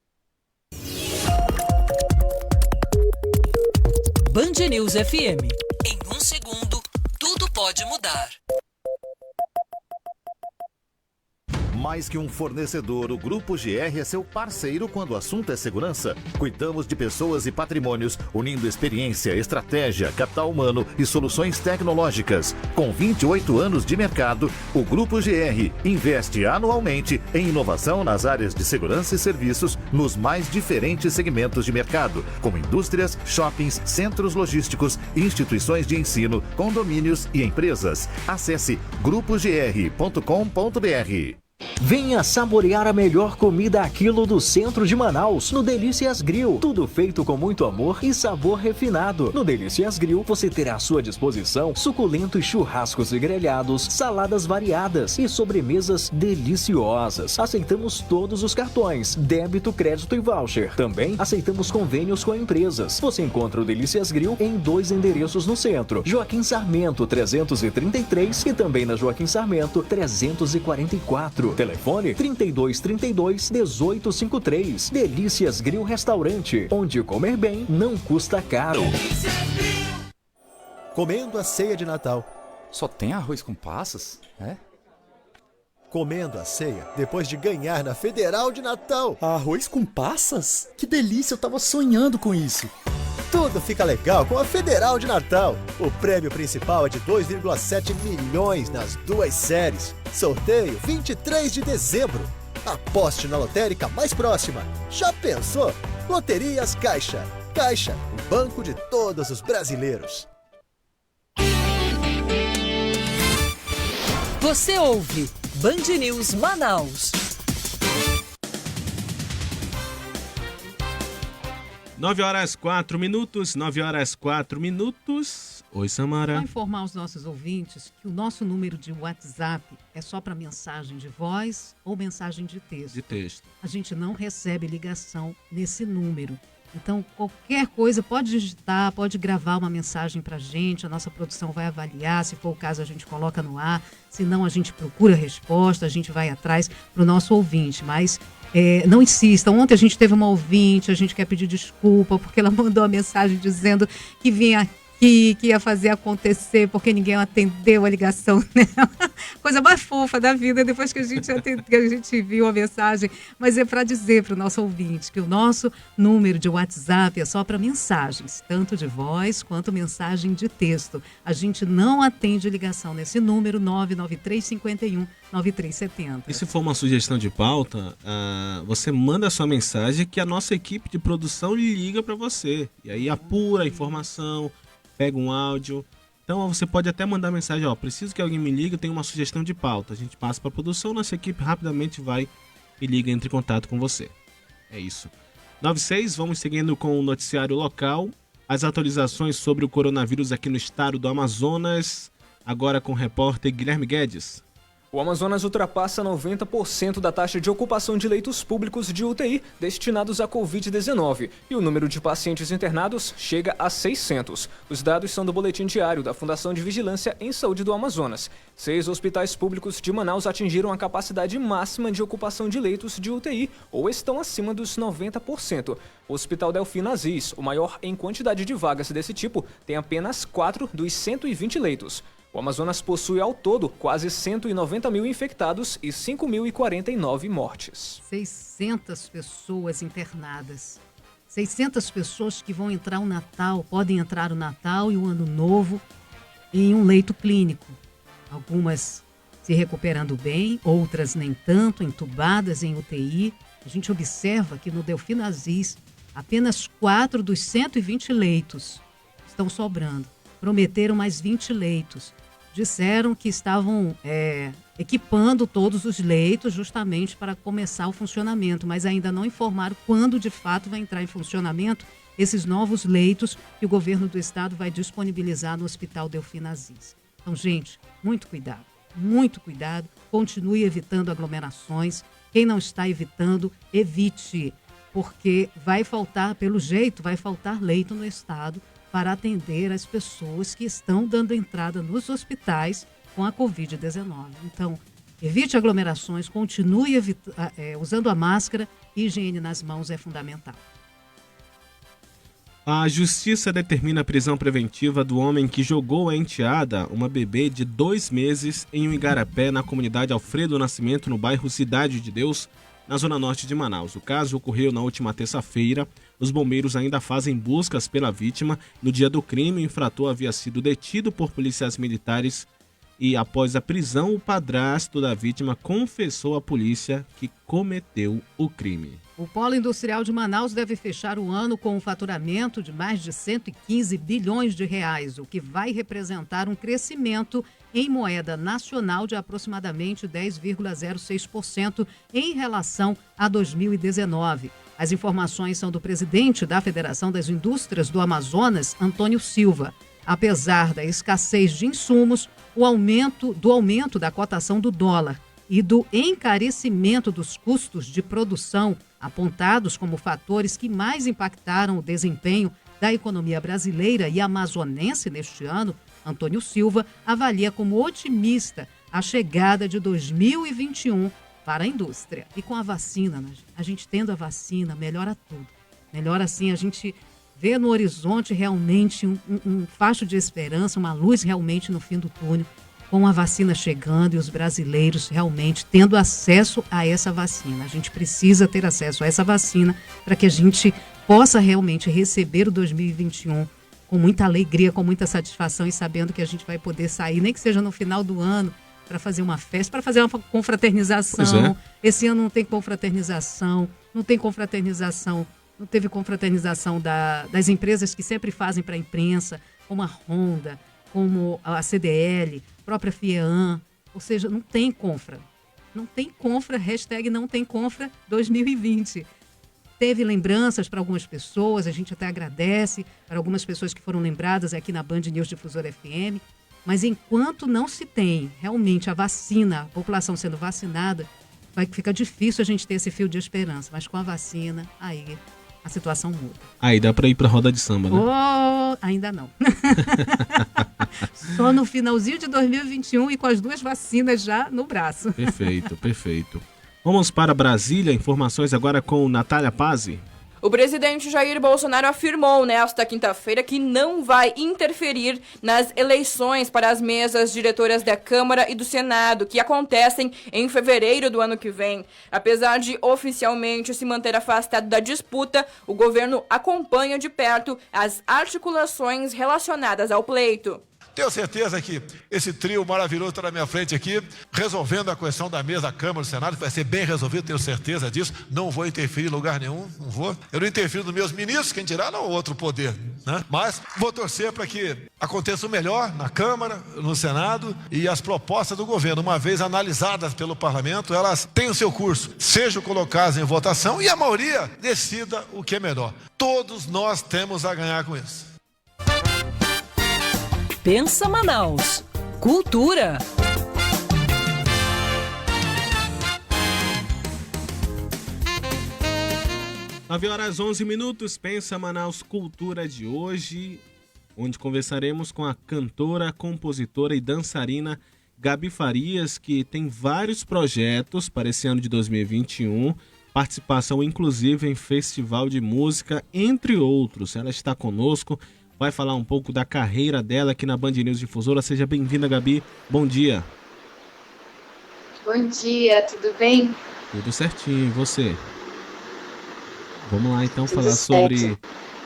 Band News FM. Em um segundo, tudo pode mudar. Mais que um fornecedor, o Grupo GR é seu parceiro quando o assunto é segurança. Cuidamos de pessoas e patrimônios, unindo experiência, estratégia, capital humano e soluções tecnológicas. Com 28 anos de mercado, o Grupo GR investe anualmente em inovação nas áreas de segurança e serviços nos mais diferentes segmentos de mercado, como indústrias, shoppings, centros logísticos, instituições de ensino, condomínios e empresas. Acesse grupogr.com.br. Venha saborear a melhor comida a quilo do centro de Manaus, no Delícias Grill. Tudo feito com muito amor e sabor refinado. No Delícias Grill, você terá à sua disposição suculentos churrascos e grelhados, saladas variadas e sobremesas deliciosas. Aceitamos todos os cartões, débito, crédito e voucher. Também aceitamos convênios com empresas. Você encontra o Delícias Grill em 2 endereços no centro: Joaquim Sarmento 333 e também na Joaquim Sarmento 344. Telefone 3232-1853. Delícias Grill Restaurante, onde comer bem não custa caro. Comendo a ceia de Natal. Só tem arroz com passas? É? Comendo a ceia depois de ganhar na Federal de Natal. Arroz com passas? Que delícia, eu tava sonhando com isso. Tudo fica legal com a Federal de Natal. O prêmio principal é de 2,7 milhões nas 2 séries. Sorteio 23 de dezembro. Aposte na lotérica mais próxima. Já pensou? Loterias Caixa. Caixa, o banco de todos os brasileiros. Você ouve Band News Manaus. 9h04. Oi, Samara. Vou informar os nossos ouvintes que o nosso número de WhatsApp é só para mensagem de voz ou mensagem de texto. De texto. A gente não recebe ligação nesse número. Então, qualquer coisa, pode digitar, pode gravar uma mensagem para a gente, a nossa produção vai avaliar, se for o caso a gente coloca no ar, se não a gente procura a resposta, a gente vai atrás para o nosso ouvinte, mas não insistam. Ontem a gente teve uma ouvinte, a gente quer pedir desculpa porque ela mandou a mensagem dizendo que vinha aqui, que ia fazer acontecer porque ninguém atendeu a ligação dela. Coisa mais fofa da vida depois que a gente viu a mensagem. Mas é para dizer para o nosso ouvinte que o nosso número de WhatsApp é só para mensagens, tanto de voz quanto mensagem de texto. A gente não atende ligação nesse número 99351-9370. E se for uma sugestão de pauta, você manda a sua mensagem que a nossa equipe de produção liga para você. E aí apura a informação, pega um áudio. Então você pode até mandar mensagem, preciso que alguém me ligue, tem uma sugestão de pauta. A gente passa para a produção, nossa equipe rapidamente vai e liga, entre em contato com você. É isso. 96, vamos seguindo com o noticiário local. As atualizações sobre o coronavírus aqui no estado do Amazonas, agora com o repórter Guilherme Guedes. O Amazonas ultrapassa 90% da taxa de ocupação de leitos públicos de UTI destinados à Covid-19 e o número de pacientes internados chega a 600. Os dados são do boletim diário da Fundação de Vigilância em Saúde do Amazonas. 6 hospitais públicos de Manaus atingiram a capacidade máxima de ocupação de leitos de UTI ou estão acima dos 90%. O Hospital Delfim Aziz, o maior em quantidade de vagas desse tipo, tem apenas 4 dos 120 leitos. O Amazonas possui ao todo quase 190 mil infectados e 5.049 mortes. 600 pessoas internadas. 600 pessoas que vão entrar o Natal, podem entrar o Natal e o Ano Novo em um leito clínico. Algumas se recuperando bem, outras nem tanto, entubadas em UTI. A gente observa que no Delfim Aziz, apenas 4 dos 120 leitos estão sobrando. Prometeram mais 20 leitos. Disseram que estavam equipando todos os leitos justamente para começar o funcionamento, mas ainda não informaram quando de fato vai entrar em funcionamento esses novos leitos que o governo do estado vai disponibilizar no Hospital Delfim Aziz. Então, gente, muito cuidado, continue evitando aglomerações. Quem não está evitando, evite, porque vai faltar, pelo jeito, vai faltar leito no estado para atender as pessoas que estão dando entrada nos hospitais com a Covid-19. Então, evite aglomerações, continue usando a máscara e higiene nas mãos é fundamental. A justiça determina a prisão preventiva do homem que jogou a enteada, uma bebê de 2 meses, em um igarapé na comunidade Alfredo Nascimento, no bairro Cidade de Deus, na zona norte de Manaus. O caso ocorreu na última terça-feira. Os bombeiros ainda fazem buscas pela vítima. No dia do crime, o infrator havia sido detido por policiais militares e, após a prisão, o padrasto da vítima confessou à polícia que cometeu o crime. O Polo Industrial de Manaus deve fechar o ano com um faturamento de mais de 115 bilhões de reais, o que vai representar um crescimento em moeda nacional de aproximadamente 10,06% em relação a 2019. As informações são do presidente da Federação das Indústrias do Amazonas, Antônio Silva. Apesar da escassez de insumos, o aumento da cotação do dólar e do encarecimento dos custos de produção, apontados como fatores que mais impactaram o desempenho da economia brasileira e amazonense neste ano, Antônio Silva avalia como otimista a chegada de 2021 para a indústria. E com a vacina, a gente tendo a vacina, melhora tudo. Melhora assim, a gente vê no horizonte realmente um facho de esperança, uma luz realmente no fim do túnel, com a vacina chegando e os brasileiros realmente tendo acesso a essa vacina. A gente precisa ter acesso a essa vacina para que a gente possa realmente receber o 2021 com muita alegria, com muita satisfação e sabendo que a gente vai poder sair, nem que seja no final do ano, para fazer uma festa, para fazer uma confraternização. Esse ano não tem confraternização, não teve confraternização das empresas que sempre fazem para a imprensa, como a Honda, como a CDL, própria FIEAN, ou seja, não tem confra. Não tem confra, hashtag não tem confra 2020. Teve lembranças para algumas pessoas, a gente até agradece para algumas pessoas que foram lembradas aqui na Band News Difusora FM, mas enquanto não se tem realmente a vacina, a população sendo vacinada, vai ficar difícil a gente ter esse fio de esperança, mas com a vacina, aí a situação muda. Aí dá para ir para a roda de samba, né? Ainda não. Só no finalzinho de 2021 e com as 2 vacinas já no braço. Perfeito. Vamos para Brasília, informações agora com Natália Pazzi. O presidente Jair Bolsonaro afirmou nesta quinta-feira que não vai interferir nas eleições para as mesas diretoras da Câmara e do Senado, que acontecem em fevereiro do ano que vem. Apesar de oficialmente se manter afastado da disputa, o governo acompanha de perto as articulações relacionadas ao pleito. Tenho certeza que esse trio maravilhoso está na minha frente aqui, resolvendo a questão da mesa da Câmara e do Senado, que vai ser bem resolvido, tenho certeza disso. Não vou interferir em lugar nenhum, não vou. Eu não interfiro nos meus ministros, quem dirá não outro poder, né? Mas vou torcer para que aconteça o melhor na Câmara, no Senado, e as propostas do governo, uma vez analisadas pelo Parlamento, elas têm o seu curso, sejam colocadas em votação e a maioria decida o que é melhor. Todos nós temos a ganhar com isso. Pensa Manaus. Cultura. Nove horas 11 minutos. Pensa Manaus Cultura de hoje, onde conversaremos com a cantora, compositora e dançarina Gabi Farias, que tem vários projetos para esse ano de 2021, participação inclusive em festival de música, entre outros. Ela está conosco. Vai falar um pouco da carreira dela aqui na Band News Difusora. Seja bem-vinda, Gabi. Bom dia. Bom dia, tudo bem? Tudo certinho, e você? Vamos lá, então, Tudo falar certo. sobre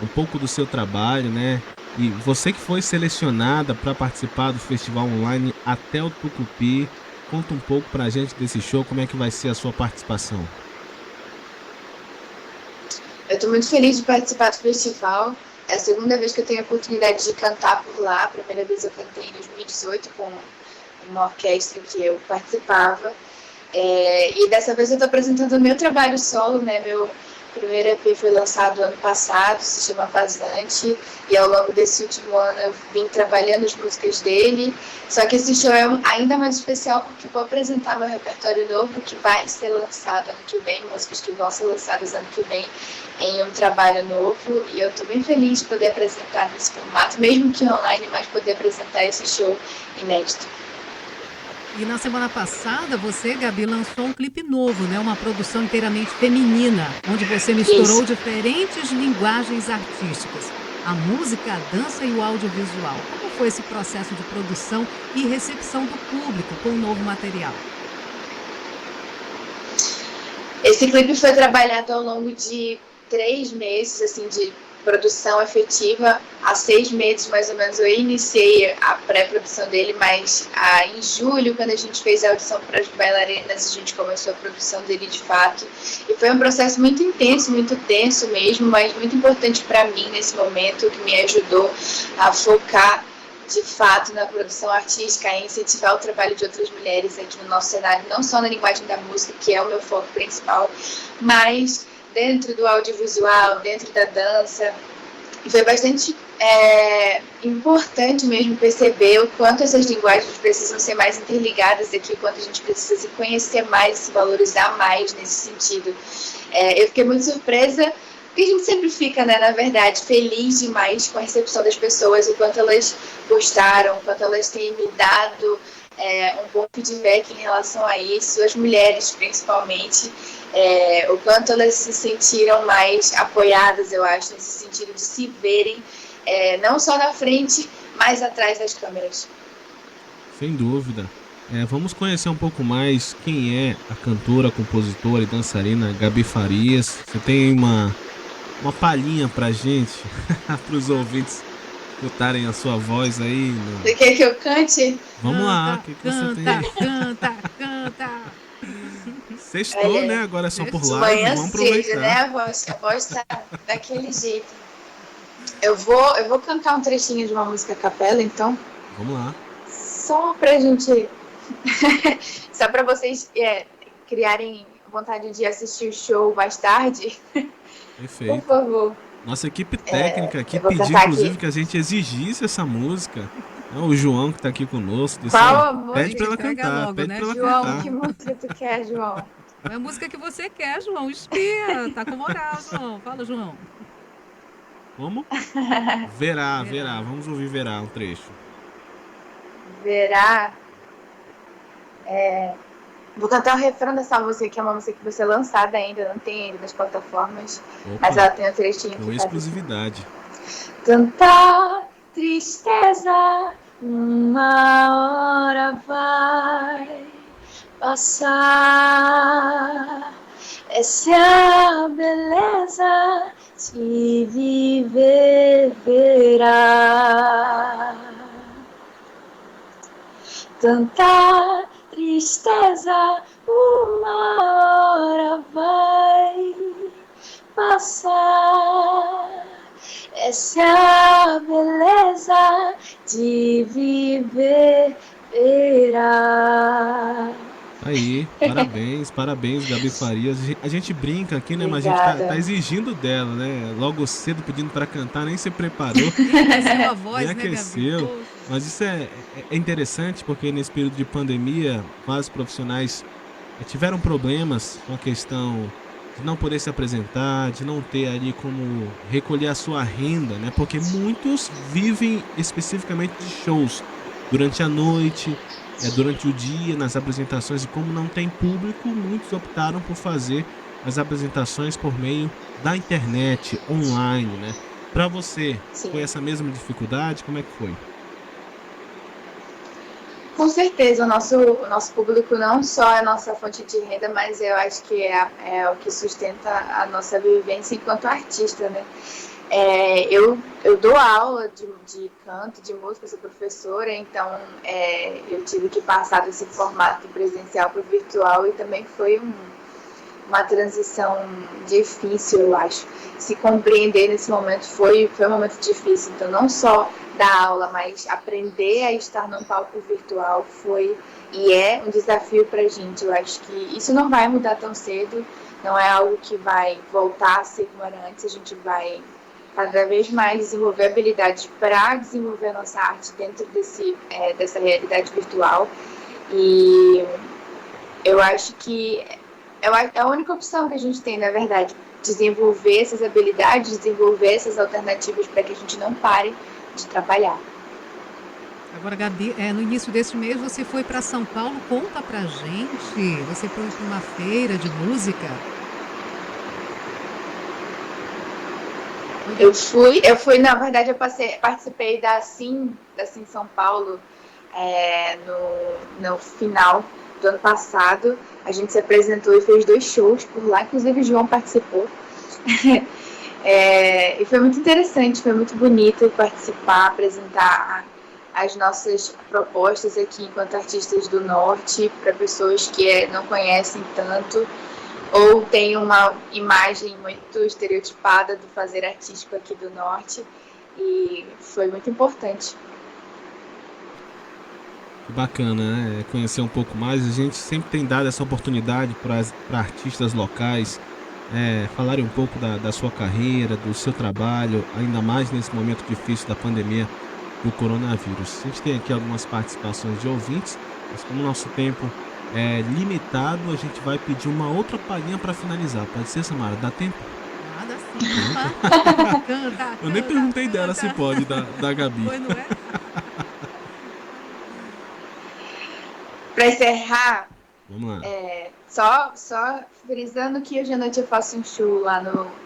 um pouco do seu trabalho, né? E você que foi selecionada para participar do festival online Até o Tucupi. Conta um pouco pra gente desse show, como é que vai ser a sua participação. Eu estou muito feliz de participar do festival. É a segunda vez que eu tenho a oportunidade de cantar por lá. A primeira vez eu cantei em 2018 com uma orquestra que eu participava. E dessa vez eu estou apresentando o meu trabalho solo, né? O primeiro EP foi lançado ano passado, se chama Vazante, e ao longo desse último ano eu vim trabalhando as músicas dele. Só que esse show é ainda mais especial porque vou apresentar meu repertório novo, que vai ser lançado ano que vem, músicas que vão ser lançadas ano que vem em um trabalho novo. E eu estou bem feliz de poder apresentar nesse formato, mesmo que online, mas poder apresentar esse show inédito. E na semana passada, você, Gabi, lançou um clipe novo, né? Uma produção inteiramente feminina, onde você misturou diferentes linguagens artísticas. A música, a dança e o audiovisual. Como foi esse processo de produção e recepção do público com o novo material? Esse clipe foi trabalhado ao longo de 3 meses, assim, de produção efetiva. Há 6 meses, mais ou menos, eu iniciei a pré-produção dele, mas em julho, quando a gente fez a audição para as bailarinas, a gente começou a produção dele de fato. E foi um processo muito intenso, muito tenso mesmo, mas muito importante para mim nesse momento, que me ajudou a focar de fato na produção artística, a incentivar o trabalho de outras mulheres aqui no nosso cenário, não só na linguagem da música, que é o meu foco principal, mas dentro do audiovisual, dentro da dança. E foi bastante importante mesmo perceber o quanto essas linguagens precisam ser mais interligadas aqui, o quanto a gente precisa se conhecer mais, se valorizar mais nesse sentido. Eu fiquei muito surpresa, porque a gente sempre fica, né, na verdade, feliz demais com a recepção das pessoas, o quanto elas gostaram, o quanto elas têm me dado um bom feedback em relação a isso, as mulheres principalmente. O quanto elas se sentiram mais apoiadas, eu acho, nesse sentido de se verem não só na frente, mas atrás das câmeras. Sem dúvida. Vamos conhecer um pouco mais quem é a cantora, compositora e dançarina Gabi Farias. Você tem uma palhinha pra gente, para os ouvintes escutarem a sua voz aí? Você quer que eu cante? Vamos lá, o que você tem? Canta. Sextou, né? Agora é só por De live, manhã vamos aproveitar. cedo, né? A voz tá daquele jeito. Eu vou cantar um trechinho de uma música a capela, então. Vamos lá. Só pra gente... só pra vocês criarem vontade de assistir o show mais tarde. Perfeito. Por favor. Nossa equipe técnica aqui eu vou pediu, cantar inclusive, aqui. que a gente exigisse essa música. O João, que tá aqui conosco. Qual música? Pede pra ela cantar, logo, pede né, pra ela João, cantar. que música tu quer, João? É a música que você quer, João. Espia. Tá com moral, João. Fala, João. Como? Verá. Vamos ouvir Verá, um trecho. Verá. Vou cantar o refrão dessa música, que é uma música que vai ser lançada ainda, não tem ainda nas plataformas. Opa, mas ela tem um trechinho com que exclusividade. Tanta tristeza, uma hora vai passar. Essa é a beleza de viver, verá. Tanta tristeza, uma hora vai passar. Essa é a beleza de viver, verá. Aí, parabéns, Gabi Farias. A gente brinca aqui, né? Mas a Obrigada. gente tá exigindo dela, né? Logo cedo pedindo pra cantar, nem se preparou. Aqueceu a voz, nem né, aqueceu. Gabi? Mas isso é interessante porque nesse período de pandemia, vários profissionais tiveram problemas com a questão de não poder se apresentar, de não ter ali como recolher a sua renda, né? Porque muitos vivem especificamente de shows durante a noite, durante o dia, nas apresentações, e como não tem público, muitos optaram por fazer as apresentações por meio da internet, online, né? Para você, foi essa mesma dificuldade? Como é que foi? Com certeza, o nosso público não só é a nossa fonte de renda, mas eu acho que é o que sustenta a nossa vivência enquanto artista, né? Eu dou aula de canto, de música, sou professora, então eu tive que passar desse formato presencial para o virtual, e também foi uma transição difícil, eu acho. Se compreender nesse momento foi um momento difícil, então não só dar aula, mas aprender a estar num palco virtual foi e é um desafio para a gente. Eu acho que isso não vai mudar tão cedo, não é algo que vai voltar a ser como era antes. A gente vai cada vez mais desenvolver habilidades para desenvolver a nossa arte dentro dessa realidade virtual. E eu acho que é a única opção que a gente tem, na verdade, desenvolver essas habilidades, desenvolver essas alternativas para que a gente não pare de trabalhar. Agora, Gabi, no início desse mês você foi para São Paulo, conta pra gente, você foi para uma feira de música? Eu fui, na verdade, eu participei da Sim São Paulo no final do ano passado. A gente se apresentou e fez 2 shows por lá, inclusive o João participou. E foi muito interessante, foi muito bonito participar, apresentar as nossas propostas aqui enquanto artistas do Norte para pessoas que não conhecem tanto ou têm uma imagem muito estereotipada do fazer artístico aqui do Norte, e foi muito importante. Que bacana, né? Conhecer um pouco mais. A gente sempre tem dado essa oportunidade para artistas locais falarem um pouco da sua carreira, do seu trabalho, ainda mais nesse momento difícil da pandemia do coronavírus. A gente tem aqui algumas participações de ouvintes, mas como o nosso tempo é limitado, a gente vai pedir uma outra palhinha para finalizar. Pode ser, Samara? Dá tempo? Nada sim. Canta. Eu nem perguntei dela se pode, da Gabi. Foi, não é? Para encerrar, vamos lá. Só frisando que hoje à noite eu faço um show lá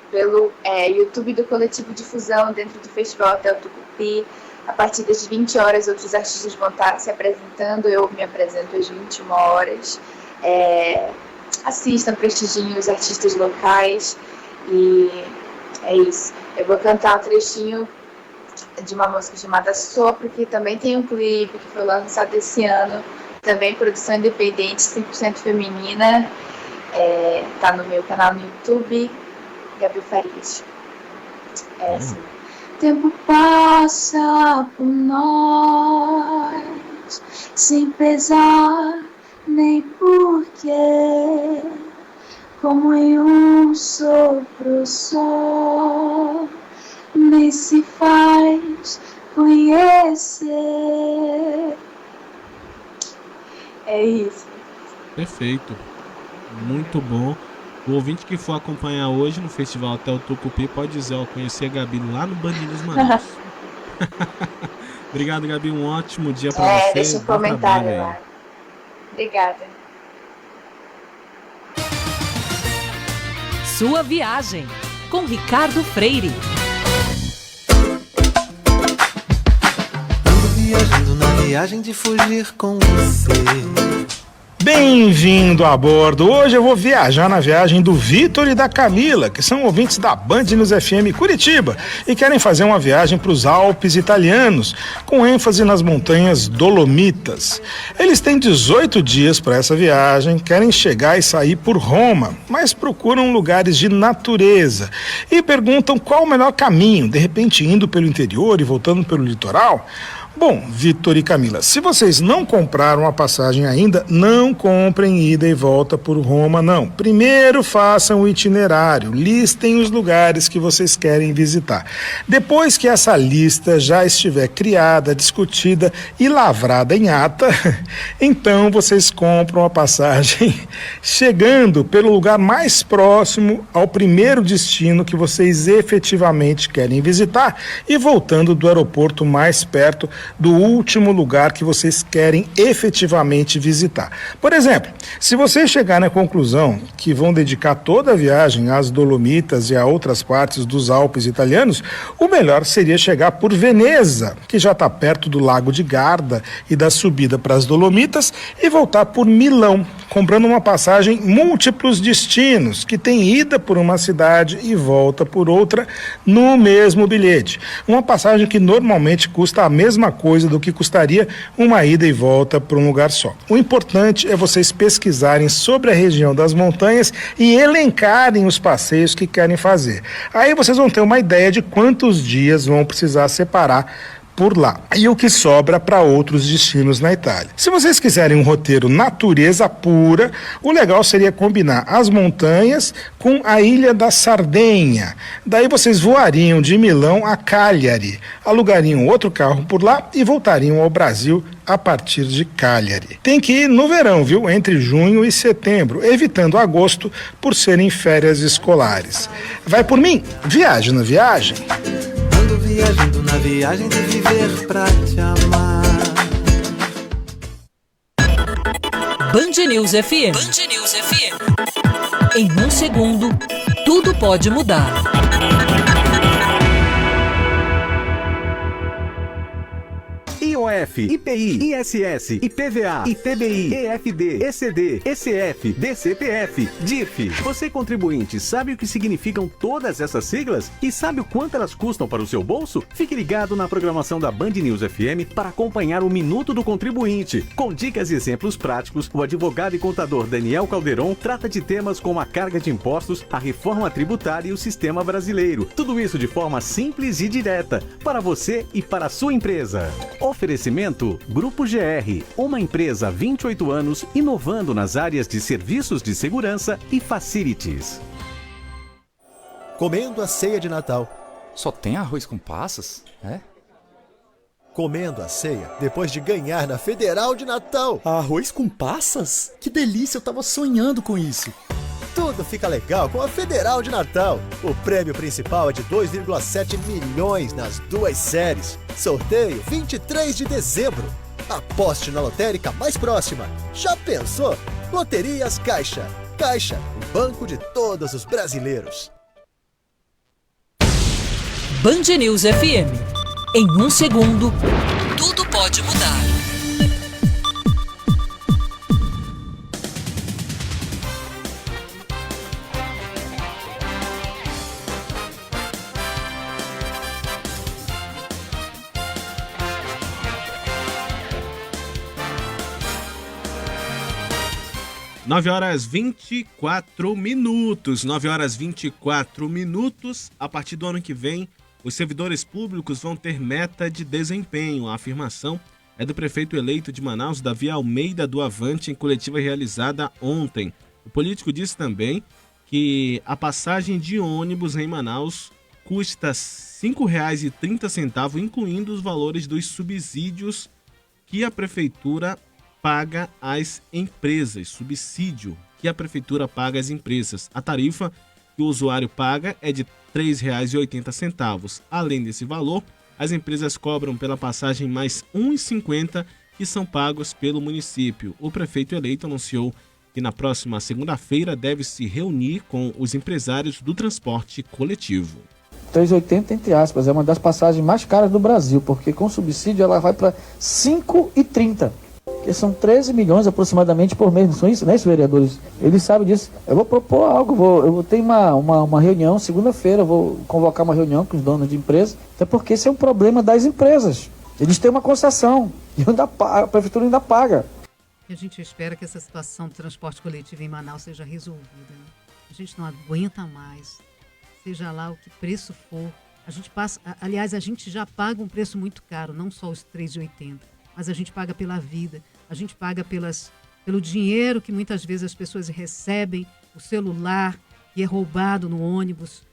pelo YouTube do Coletivo Difusão, dentro do Festival Hotel Tucupi. A partir das 20 horas, outros artistas vão estar se apresentando. Eu me apresento às 21 horas. Assistam, prestigiem os artistas locais. E é isso. Eu vou cantar um trechinho de uma música chamada Sopro, que também tem um clipe que foi lançado esse ano. Também produção independente, 100% feminina. Tá no meu canal no YouTube, Gabi Farias. Assim. Tempo passa por nós, sem pesar nem porquê, como em um sopro só, nem se faz conhecer. É isso. Perfeito. Muito bom. O ouvinte que for acompanhar hoje no Festival Hotel Tucupi pode dizer, conhecer a Gabi lá no Band News Manaus. Obrigado, Gabi. Um ótimo dia para você. Deixa um comentário lá. Obrigada. Sua viagem, com Ricardo Freire. Ando viajando na viagem de fugir com você. Bem-vindo a bordo! Hoje eu vou viajar na viagem do Vitor e da Camila, que são ouvintes da Band News FM Curitiba e querem fazer uma viagem para os Alpes italianos, com ênfase nas montanhas Dolomitas. Eles têm 18 dias para essa viagem, querem chegar e sair por Roma, mas procuram lugares de natureza e perguntam qual o melhor caminho, de repente indo pelo interior e voltando pelo litoral. Bom, Vitor e Camila, se vocês não compraram a passagem ainda, não comprem ida e volta por Roma, não. Primeiro façam o itinerário, listem os lugares que vocês querem visitar. Depois que essa lista já estiver criada, discutida e lavrada em ata, então vocês compram a passagem chegando pelo lugar mais próximo ao primeiro destino que vocês efetivamente querem visitar e voltando do aeroporto mais perto do último lugar que vocês querem efetivamente visitar. Por exemplo, se vocês chegarem à conclusão que vão dedicar toda a viagem às Dolomitas e a outras partes dos Alpes italianos, o melhor seria chegar por Veneza, que já está perto do Lago de Garda e da subida para as Dolomitas, e voltar por Milão, comprando uma passagem múltiplos destinos, que tem ida por uma cidade e volta por outra no mesmo bilhete. Uma passagem que normalmente custa a mesma coisa do que custaria uma ida e volta para um lugar só. O importante é vocês pesquisarem sobre a região das montanhas e elencarem os passeios que querem fazer. Aí vocês vão ter uma ideia de quantos dias vão precisar separar por lá e o que sobra para outros destinos na Itália. Se vocês quiserem um roteiro natureza pura, o legal seria combinar as montanhas com a ilha da Sardenha. Daí vocês voariam de Milão a Cagliari, alugariam outro carro por lá e voltariam ao Brasil a partir de Cagliari. Tem que ir no verão, viu? Entre junho e setembro, evitando agosto por serem férias escolares. Vai por mim? Viaje na viagem. Ando viajando na viagem de viver pra te amar. Band News FM. Band News FM. Em um segundo, tudo pode mudar. IOF, IPI, ISS, IPVA, ITBI, EFD, ECD, ECF, DCPF, DIF. Você, contribuinte, sabe o que significam todas essas siglas? E sabe o quanto elas custam para o seu bolso? Fique ligado na programação da Band News FM para acompanhar o Minuto do Contribuinte. Com dicas e exemplos práticos, o advogado e contador Daniel Calderon trata de temas como a carga de impostos, a reforma tributária e o sistema brasileiro. Tudo isso de forma simples e direta, para você e para a sua empresa. Oferecimento Grupo GR, uma empresa há 28 anos inovando nas áreas de serviços de segurança e facilities. Comendo a ceia de Natal. Só tem arroz com passas? É? Comendo a ceia depois de ganhar na Federal de Natal. Arroz com passas? Que delícia, eu tava sonhando com isso. Tudo fica legal com a Federal de Natal. O prêmio principal é de 2,7 milhões nas 2 séries. Sorteio 23 de dezembro. Aposte na lotérica mais próxima. Já pensou? Loterias Caixa. Caixa, o banco de todos os brasileiros. Band News FM. Em um segundo, tudo pode mudar. Nove horas 24 minutos. 9 horas 24 minutos. A partir do ano que vem, os servidores públicos vão ter meta de desempenho. A afirmação é do prefeito eleito de Manaus, Davi Almeida do Avante, em coletiva realizada ontem. O político disse também que a passagem de ônibus em Manaus custa R$ 5,30, incluindo os valores dos subsídios que a prefeitura paga às empresas, subsídio que a prefeitura paga às empresas. A tarifa que o usuário paga é de R$ 3,80. Além desse valor, as empresas cobram pela passagem mais R$ 1,50 que são pagos pelo município. O prefeito eleito anunciou que na próxima segunda-feira deve se reunir com os empresários do transporte coletivo. 3,80 entre aspas, é uma das passagens mais caras do Brasil, porque com subsídio ela vai para 5,30. Que são 13 milhões aproximadamente por mês, não são isso, né, vereadores? Eles sabem disso. Eu vou propor algo, eu vou ter uma reunião, segunda-feira, eu vou convocar uma reunião com os donos de empresas, até porque esse é um problema das empresas. Eles têm uma concessão e a prefeitura ainda paga. A gente espera que essa situação do transporte coletivo em Manaus seja resolvida. Né? A gente não aguenta mais, seja lá o que preço for. A gente passa, aliás, a gente já paga um preço muito caro, não só os R$ 3,80. Mas a gente paga pela vida, a gente paga pelo dinheiro que muitas vezes as pessoas recebem, o celular que é roubado no ônibus,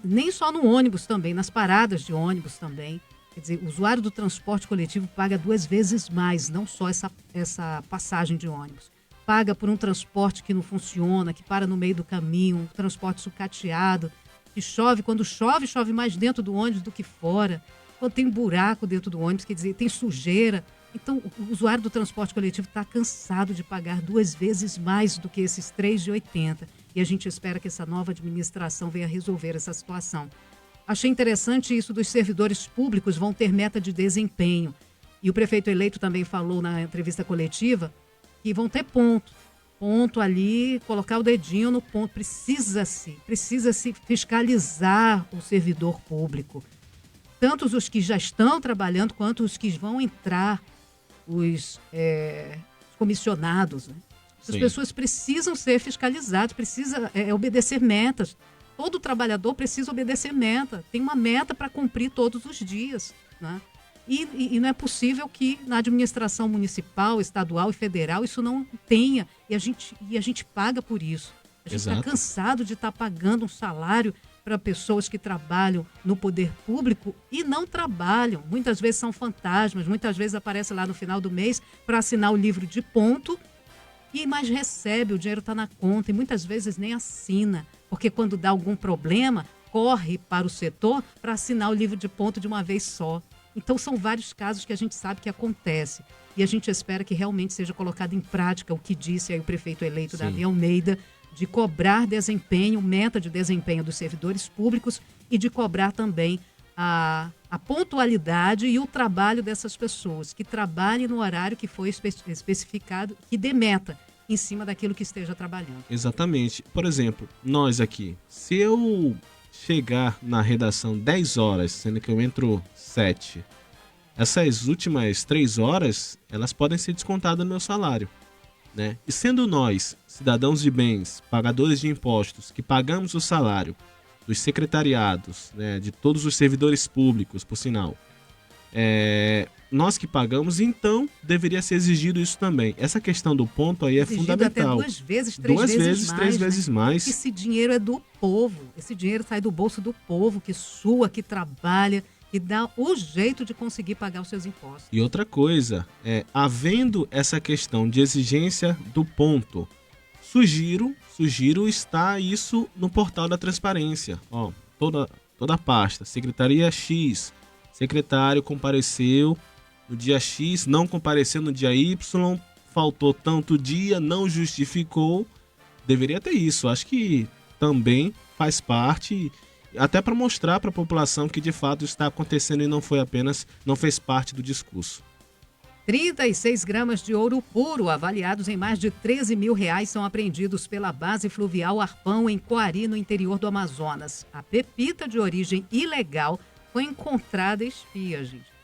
nem só no ônibus também, nas paradas de ônibus também. Quer dizer, o usuário do transporte coletivo paga 2 vezes mais, não só essa passagem de ônibus. Paga por um transporte que não funciona, que para no meio do caminho, um transporte sucateado, que chove, quando chove mais dentro do ônibus do que fora. Quando tem um buraco dentro do ônibus, quer dizer, tem sujeira. Então, o usuário do transporte coletivo está cansado de pagar 2 vezes mais do que esses R$ 3,80. E a gente espera que essa nova administração venha resolver essa situação. Achei interessante isso dos servidores públicos vão ter meta de desempenho. E o prefeito eleito também falou na entrevista coletiva que vão ter ponto ali, colocar o dedinho no ponto. Precisa-se fiscalizar o servidor público. Tanto os que já estão trabalhando, quanto os que vão entrar, os comissionados. Né? As pessoas precisam ser fiscalizadas, precisa obedecer metas. Todo trabalhador precisa obedecer meta. Tem uma meta para cumprir todos os dias. Né? E não é possível que na administração municipal, estadual e federal isso não tenha. E a gente paga por isso. A gente está cansado de estar pagando um salário para pessoas que trabalham no poder público e não trabalham. Muitas vezes são fantasmas, muitas vezes aparece lá no final do mês para assinar o livro de ponto, mas recebe, o dinheiro está na conta e muitas vezes nem assina, porque quando dá algum problema, corre para o setor para assinar o livro de ponto de uma vez só. Então são vários casos que a gente sabe que acontece e a gente espera que realmente seja colocado em prática o que disse aí o prefeito eleito Davi Almeida, de cobrar desempenho, meta de desempenho dos servidores públicos e de cobrar também a pontualidade e o trabalho dessas pessoas, que trabalhem no horário que foi especificado, que dê meta em cima daquilo que esteja trabalhando. Exatamente. Por exemplo, nós aqui, se eu chegar na redação 10 horas, sendo que eu entro 7, essas últimas 3 horas, elas podem ser descontadas no meu salário. Né? E sendo nós, cidadãos de bens, pagadores de impostos, que pagamos o salário dos secretariados, né, de todos os servidores públicos, por sinal, nós que pagamos, então deveria ser exigido isso também. Essa questão do ponto aí é fundamental. Até 2 vezes, 3 vezes mais. Esse dinheiro é do povo, esse dinheiro sai do bolso do povo, que sua, que trabalha, e dá o jeito de conseguir pagar os seus impostos. E outra coisa, havendo essa questão de exigência do ponto, sugiro estar isso no portal da transparência. Ó, toda a pasta, Secretaria X, secretário compareceu no dia X, não compareceu no dia Y, faltou tanto dia, não justificou. Deveria ter isso, acho que também faz parte, até para mostrar para a população que de fato está acontecendo e não fez parte do discurso. 36 gramas de ouro puro, avaliados em mais de 13 mil reais, são apreendidos pela base fluvial Arpão, em Coari, no interior do Amazonas. A pepita de origem ilegal foi encontrada,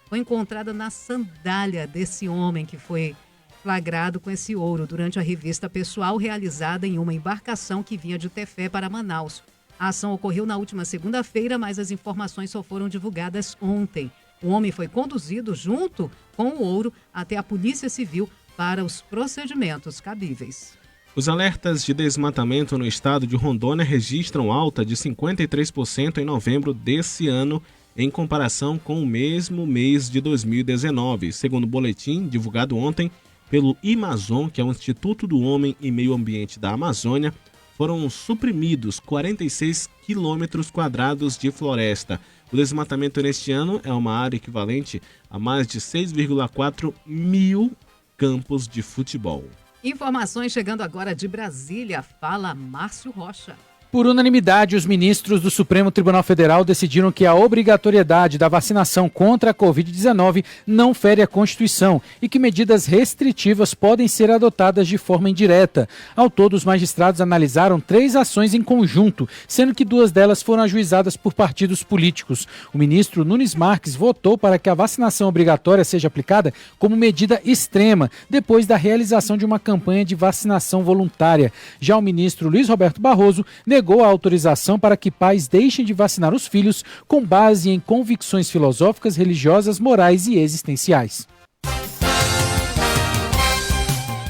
foi encontrada na sandália desse homem que foi flagrado com esse ouro durante a revista pessoal realizada em uma embarcação que vinha de Tefé para Manaus. A ação ocorreu na última segunda-feira, mas as informações só foram divulgadas ontem. O homem foi conduzido junto com o ouro até a Polícia Civil para os procedimentos cabíveis. Os alertas de desmatamento no estado de Rondônia registram alta de 53% em novembro desse ano, em comparação com o mesmo mês de 2019, segundo o boletim divulgado ontem pelo IMAZON, que é o Instituto do Homem e Meio Ambiente da Amazônia. Foram suprimidos 46 quilômetros quadrados de floresta. O desmatamento neste ano é uma área equivalente a mais de 6,4 mil campos de futebol. Informações chegando agora de Brasília. Fala Márcio Rocha. Por unanimidade, os ministros do Supremo Tribunal Federal decidiram que a obrigatoriedade da vacinação contra a Covid-19 não fere a Constituição e que medidas restritivas podem ser adotadas de forma indireta. Ao todo, os magistrados analisaram 3 ações em conjunto, sendo que 2 delas foram ajuizadas por partidos políticos. O ministro Nunes Marques votou para que a vacinação obrigatória seja aplicada como medida extrema, depois da realização de uma campanha de vacinação voluntária. Já o ministro Luiz Roberto Barroso negou a autorização para que pais deixem de vacinar os filhos com base em convicções filosóficas, religiosas, morais e existenciais.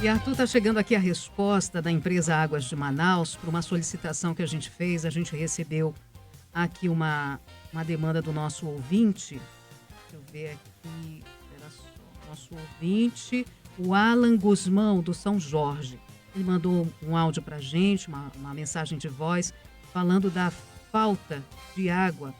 E Arthur, está chegando aqui a resposta da empresa Águas de Manaus para uma solicitação que a gente fez. A gente recebeu aqui uma demanda do nosso ouvinte. Deixa eu ver aqui. Nosso ouvinte, o Alan Guzmão, do São Jorge. Ele mandou um áudio para a gente, uma mensagem de voz, falando da falta de água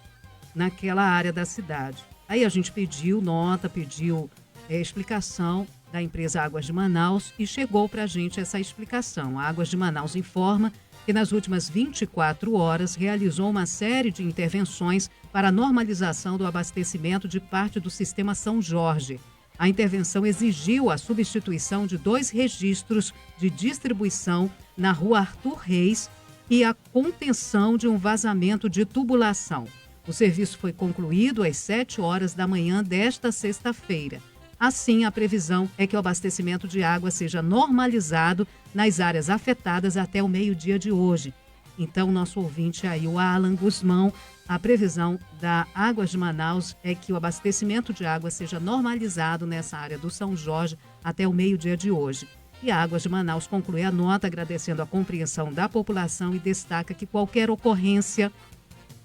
naquela área da cidade. Aí a gente pediu nota, pediu explicação da empresa Águas de Manaus e chegou para a gente essa explicação. A Águas de Manaus informa que nas últimas 24 horas realizou uma série de intervenções para a normalização do abastecimento de parte do sistema São Jorge. A intervenção exigiu a substituição de 2 registros de distribuição na rua Arthur Reis e a contenção de um vazamento de tubulação. O serviço foi concluído às 7 horas da manhã desta sexta-feira. Assim, a previsão é que o abastecimento de água seja normalizado nas áreas afetadas até o meio-dia de hoje. Então, nosso ouvinte aí, o Alan Guzmão, a previsão da Águas de Manaus é que o abastecimento de água seja normalizado nessa área do São Jorge até o meio-dia de hoje. E a Águas de Manaus conclui a nota agradecendo a compreensão da população e destaca que qualquer ocorrência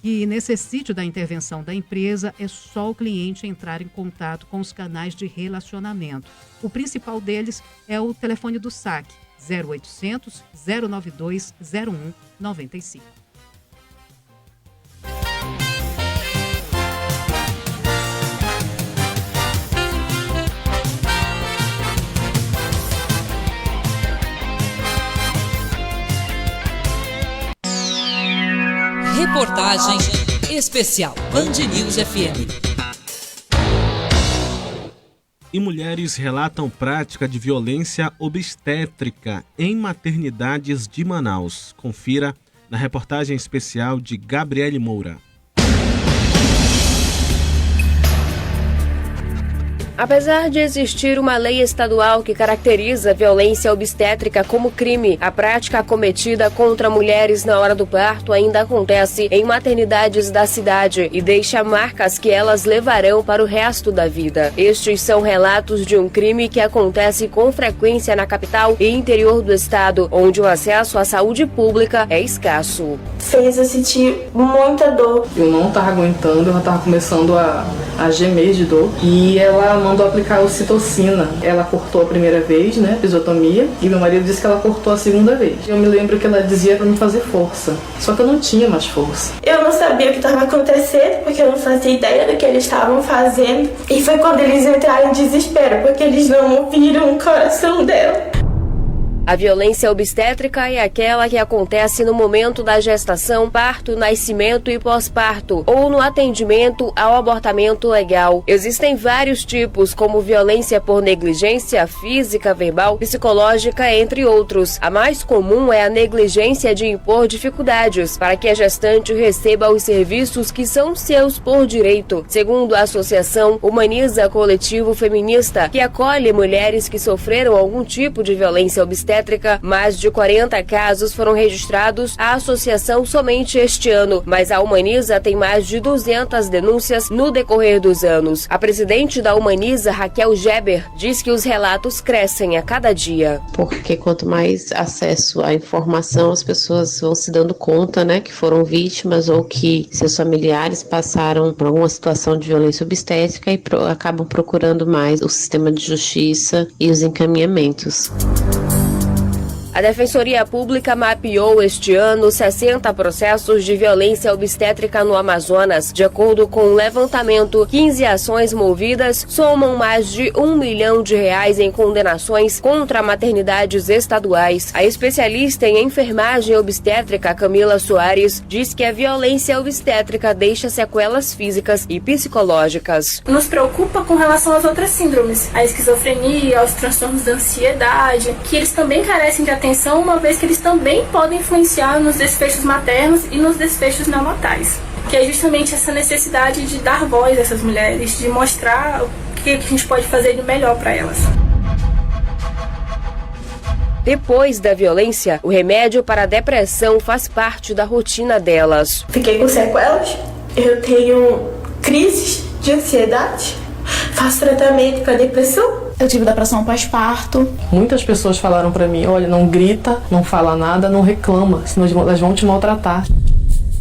que necessite da intervenção da empresa é só o cliente entrar em contato com os canais de relacionamento. O principal deles é o telefone do SAC, 0800 092 0195. Reportagem especial Band News FM. E mulheres relatam prática de violência obstétrica em maternidades de Manaus. Confira na reportagem especial de Gabriele Moura. Apesar de existir uma lei estadual que caracteriza a violência obstétrica como crime, a prática cometida contra mulheres na hora do parto ainda acontece em maternidades da cidade e deixa marcas que elas levarão para o resto da vida. Estes são relatos de um crime que acontece com frequência na capital e interior do estado, onde o acesso à saúde pública é escasso. Fez eu sentir muita dor. Eu não estava aguentando, ela estava começando a gemer de dor e ela mandou aplicar ocitocina. Ela cortou a primeira vez, né, episiotomia, e meu marido disse que ela cortou a segunda vez. Eu me lembro que ela dizia para me fazer força, só que eu não tinha mais força. Eu não sabia o que estava acontecendo, porque eu não fazia ideia do que eles estavam fazendo, e foi quando eles entraram em desespero, porque eles não ouviram o coração dela. A violência obstétrica é aquela que acontece no momento da gestação, parto, nascimento e pós-parto, ou no atendimento ao abortamento legal. Existem vários tipos, como violência por negligência física, verbal, psicológica, entre outros. A mais comum é a negligência de impor dificuldades para que a gestante receba os serviços que são seus por direito. Segundo a Associação Humaniza Coletivo Feminista, que acolhe mulheres que sofreram algum tipo de violência obstétrica, mais de 40 casos foram registrados à associação somente este ano, mas a Humaniza tem mais de 200 denúncias no decorrer dos anos. A presidente da Humaniza, Raquel Geber, diz que os relatos crescem a cada dia. Porque quanto mais acesso à informação, as pessoas vão se dando conta, né, que foram vítimas ou que seus familiares passaram por alguma situação de violência obstétrica e acabam procurando mais o sistema de justiça e os encaminhamentos. A Defensoria Pública mapeou este ano 60 processos de violência obstétrica no Amazonas. De acordo com o levantamento, 15 ações movidas somam mais de R$1 milhão em condenações contra maternidades estaduais. A especialista em enfermagem obstétrica, Camila Soares, diz que a violência obstétrica deixa sequelas físicas e psicológicas. Nos preocupa com relação às outras síndromes, a esquizofrenia, aos transtornos da ansiedade, que eles também carecem de atenção, uma vez que eles também podem influenciar nos desfechos maternos e nos desfechos neonatais, que é justamente essa necessidade de dar voz a essas mulheres, de mostrar o que a gente pode fazer de melhor para elas. Depois da violência, o remédio para a depressão faz parte da rotina delas. Fiquei com sequelas, eu tenho crises de ansiedade, faço tratamento para depressão. Eu tive depressão pós-parto. Muitas pessoas falaram pra mim, olha, não grita, não fala nada, não reclama, senão elas vão te maltratar.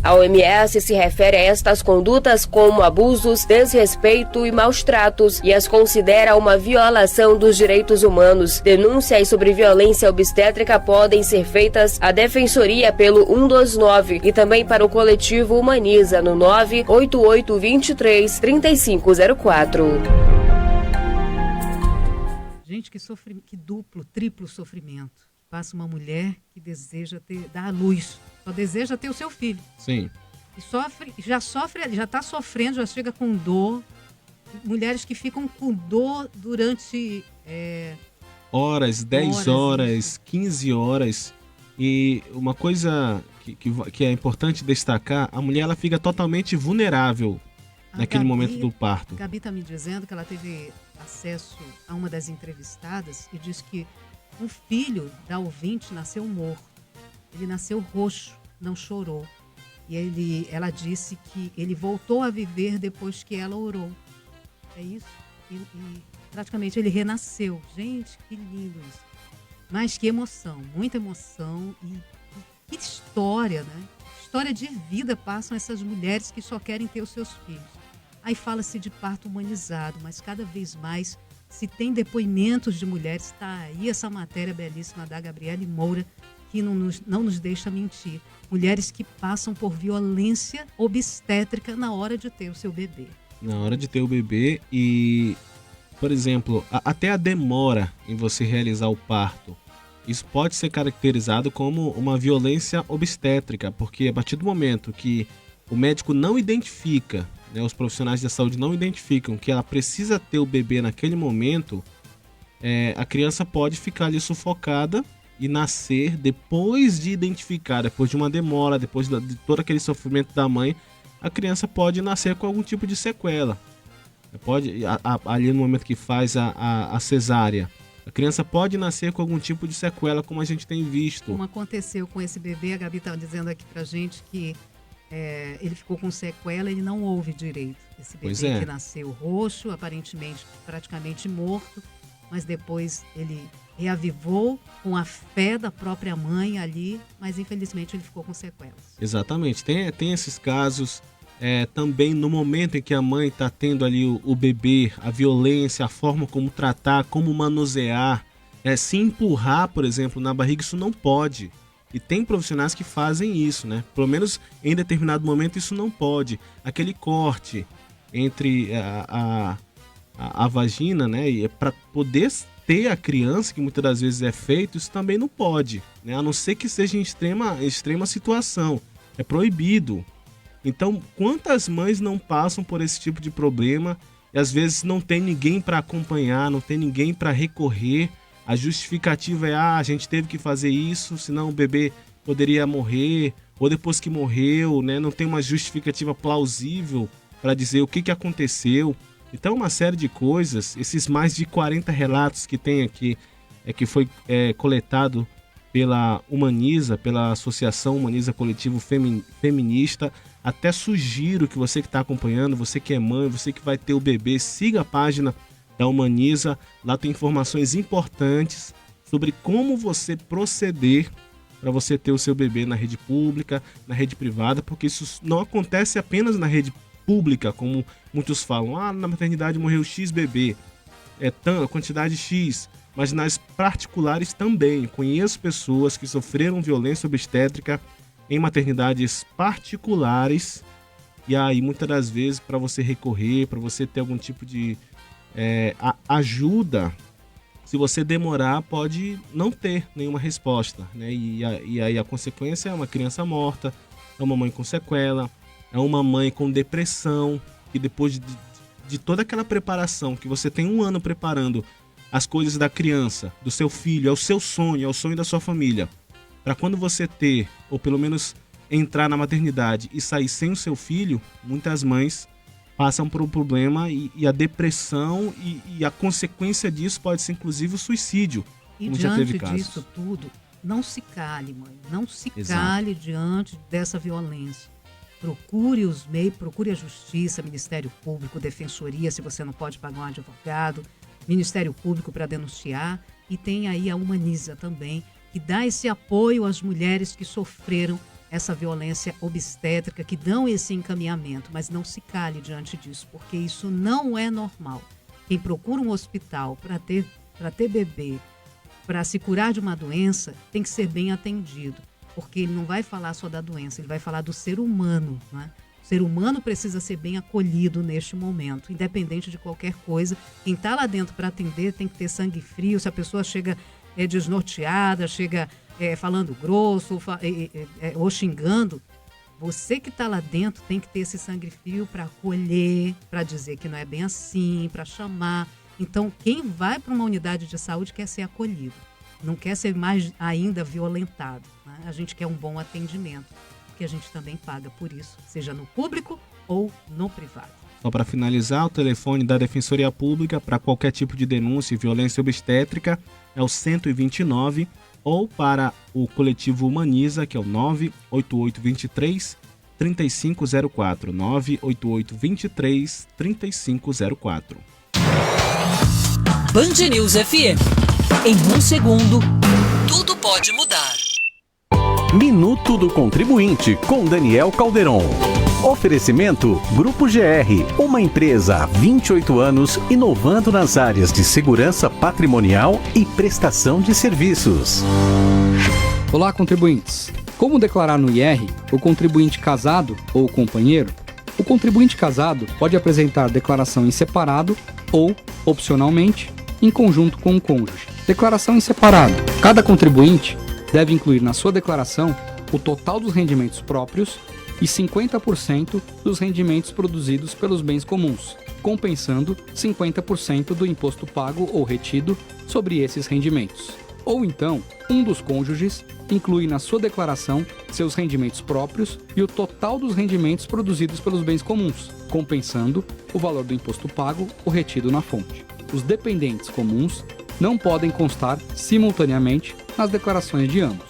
A OMS se refere a estas condutas como abusos, desrespeito e maus tratos e as considera uma violação dos direitos humanos. Denúncias sobre violência obstétrica podem ser feitas à Defensoria pelo 129 e também para o coletivo Humaniza no 98823 3504. Gente, que duplo, triplo sofrimento. Passa uma mulher que deseja dar à luz, só deseja ter o seu filho. Sim. E já está sofrendo, já chega com dor. Mulheres que ficam com dor durante horas, 10 horas, 15 horas. E uma coisa que é importante destacar, a mulher ela fica totalmente vulnerável naquele momento do parto. A Gabi está me dizendo que ela teve acesso a uma das entrevistadas e diz que um filho da ouvinte nasceu morto. Ele nasceu roxo. não chorou. E ela disse que ele voltou a viver depois que ela orou. É isso? E praticamente ele renasceu. Gente, que lindo isso. Mas que emoção, muita emoção. E que história, né? História de vida passam essas mulheres que só querem ter os seus filhos. Aí fala-se de parto humanizado, mas cada vez mais se tem depoimentos de mulheres. Está aí essa matéria belíssima da Gabriele Moura, que não nos deixa mentir. Mulheres que passam por violência obstétrica na hora de ter o seu bebê. Na hora de ter o bebê e, por exemplo, até a demora em você realizar o parto, isso pode ser caracterizado como uma violência obstétrica, porque a partir do momento que o médico não identifica, né, os profissionais da saúde não identificam que ela precisa ter o bebê naquele momento, a criança pode ficar ali sufocada e nascer depois de identificar, depois de uma demora, depois de todo aquele sofrimento da mãe, a criança pode nascer com algum tipo de sequela. Pode, ali no momento que faz a cesárea, a criança pode nascer com algum tipo de sequela, como a gente tem visto. Como aconteceu com esse bebê, a Gabi estava dizendo aqui pra gente que ele ficou com sequela, ele não ouve direito. Esse bebê que nasceu roxo, aparentemente praticamente morto, mas depois ele reavivou com a fé da própria mãe ali, mas infelizmente ele ficou com sequelas. Exatamente, tem esses casos. Também no momento em que a mãe está tendo ali o bebê, a violência, a forma como tratar, como manusear, se empurrar, por exemplo, na barriga, isso não pode. E tem profissionais que fazem isso, né? Pelo menos em determinado momento isso não pode. Aquele corte entre a vagina, né? E para poder ter a criança, que muitas das vezes é feito, isso também não pode, né? A não ser que seja em extrema situação. É proibido. Então, quantas mães não passam por esse tipo de problema e às vezes não tem ninguém para acompanhar, não tem ninguém para recorrer. A justificativa é, a gente teve que fazer isso, senão o bebê poderia morrer, ou depois que morreu, né, não tem uma justificativa plausível para dizer o que aconteceu. Então, uma série de coisas, esses mais de 40 relatos que tem aqui, que foi coletado pela Humaniza, pela Associação Humaniza Coletivo Feminista. Até sugiro que você que está acompanhando, você que é mãe, você que vai ter o bebê, siga a página da Humaniza. Lá tem informações importantes sobre como você proceder para você ter o seu bebê na rede pública, na rede privada, porque isso não acontece apenas na rede pública, como muitos falam. Na maternidade morreu X bebê, a quantidade X, mas nas particulares também. Conheço pessoas que sofreram violência obstétrica em maternidades particulares, e aí muitas das vezes para você recorrer, para você ter algum tipo de ajuda, se você demorar pode não ter nenhuma resposta, né? E aí a consequência é uma criança morta, é uma mãe com sequela, é uma mãe com depressão, que depois de toda aquela preparação, que você tem um ano preparando as coisas da criança, do seu filho, é o seu sonho, é o sonho da sua família, para quando você ter, ou pelo menos entrar na maternidade e sair sem o seu filho, muitas mães passam por um problema e a depressão e a consequência disso pode ser inclusive o suicídio. E diante disso tudo, não se cale, mãe, não se cale diante dessa violência. Procure os meios, procure a Justiça, Ministério Público, Defensoria, se você não pode pagar um advogado, Ministério Público para denunciar, e tem aí a Humaniza também, que dá esse apoio às mulheres que sofreram essa violência obstétrica, que dão esse encaminhamento, mas não se cale diante disso, porque isso não é normal. Quem procura um hospital para ter bebê, para se curar de uma doença, tem que ser bem atendido, porque ele não vai falar só da doença, ele vai falar do ser humano, né? O ser humano precisa ser bem acolhido neste momento, independente de qualquer coisa. Quem está lá dentro para atender tem que ter sangue frio. Se a pessoa chega desnorteada, chega falando grosso ou xingando, você que está lá dentro tem que ter esse sangue frio para acolher, para dizer que não é bem assim, para chamar. Então, quem vai para uma unidade de saúde quer ser acolhido, não quer ser mais ainda violentado, né? A gente quer um bom atendimento, porque a gente também paga por isso, seja no público ou no privado. Só para finalizar, o telefone da Defensoria Pública para qualquer tipo de denúncia e violência obstétrica é o 129 ou para o coletivo Humaniza, que é o 98823-3504. 98823-3504. Band News FM. Em um segundo, tudo pode mudar. Minuto do Contribuinte, com Daniel Calderon. Oferecimento Grupo GR, uma empresa há 28 anos inovando nas áreas de segurança patrimonial e prestação de serviços. Olá, contribuintes. Como declarar no IR o contribuinte casado ou companheiro? O contribuinte casado pode apresentar declaração em separado ou, opcionalmente, em conjunto com o cônjuge. Declaração em separado. Cada contribuinte deve incluir na sua declaração o total dos rendimentos próprios e 50% dos rendimentos produzidos pelos bens comuns, compensando 50% do imposto pago ou retido sobre esses rendimentos. Ou então, um dos cônjuges inclui na sua declaração seus rendimentos próprios e o total dos rendimentos produzidos pelos bens comuns, compensando o valor do imposto pago ou retido na fonte. Os dependentes comuns não podem constar simultaneamente nas declarações de ambos.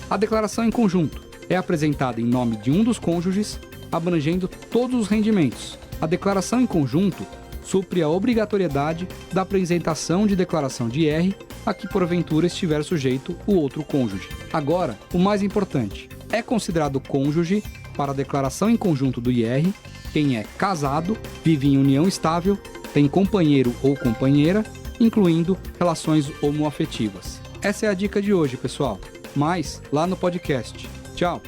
A declaração em conjunto é apresentada em nome de um dos cônjuges, abrangendo todos os rendimentos. A declaração em conjunto supre a obrigatoriedade da apresentação de declaração de IR a que porventura estiver sujeito o outro cônjuge. Agora, o mais importante, é considerado cônjuge para a declaração em conjunto do IR quem é casado, vive em união estável, tem companheiro ou companheira, incluindo relações homoafetivas. Essa é a dica de hoje, pessoal. Mais lá no podcast. Tchau!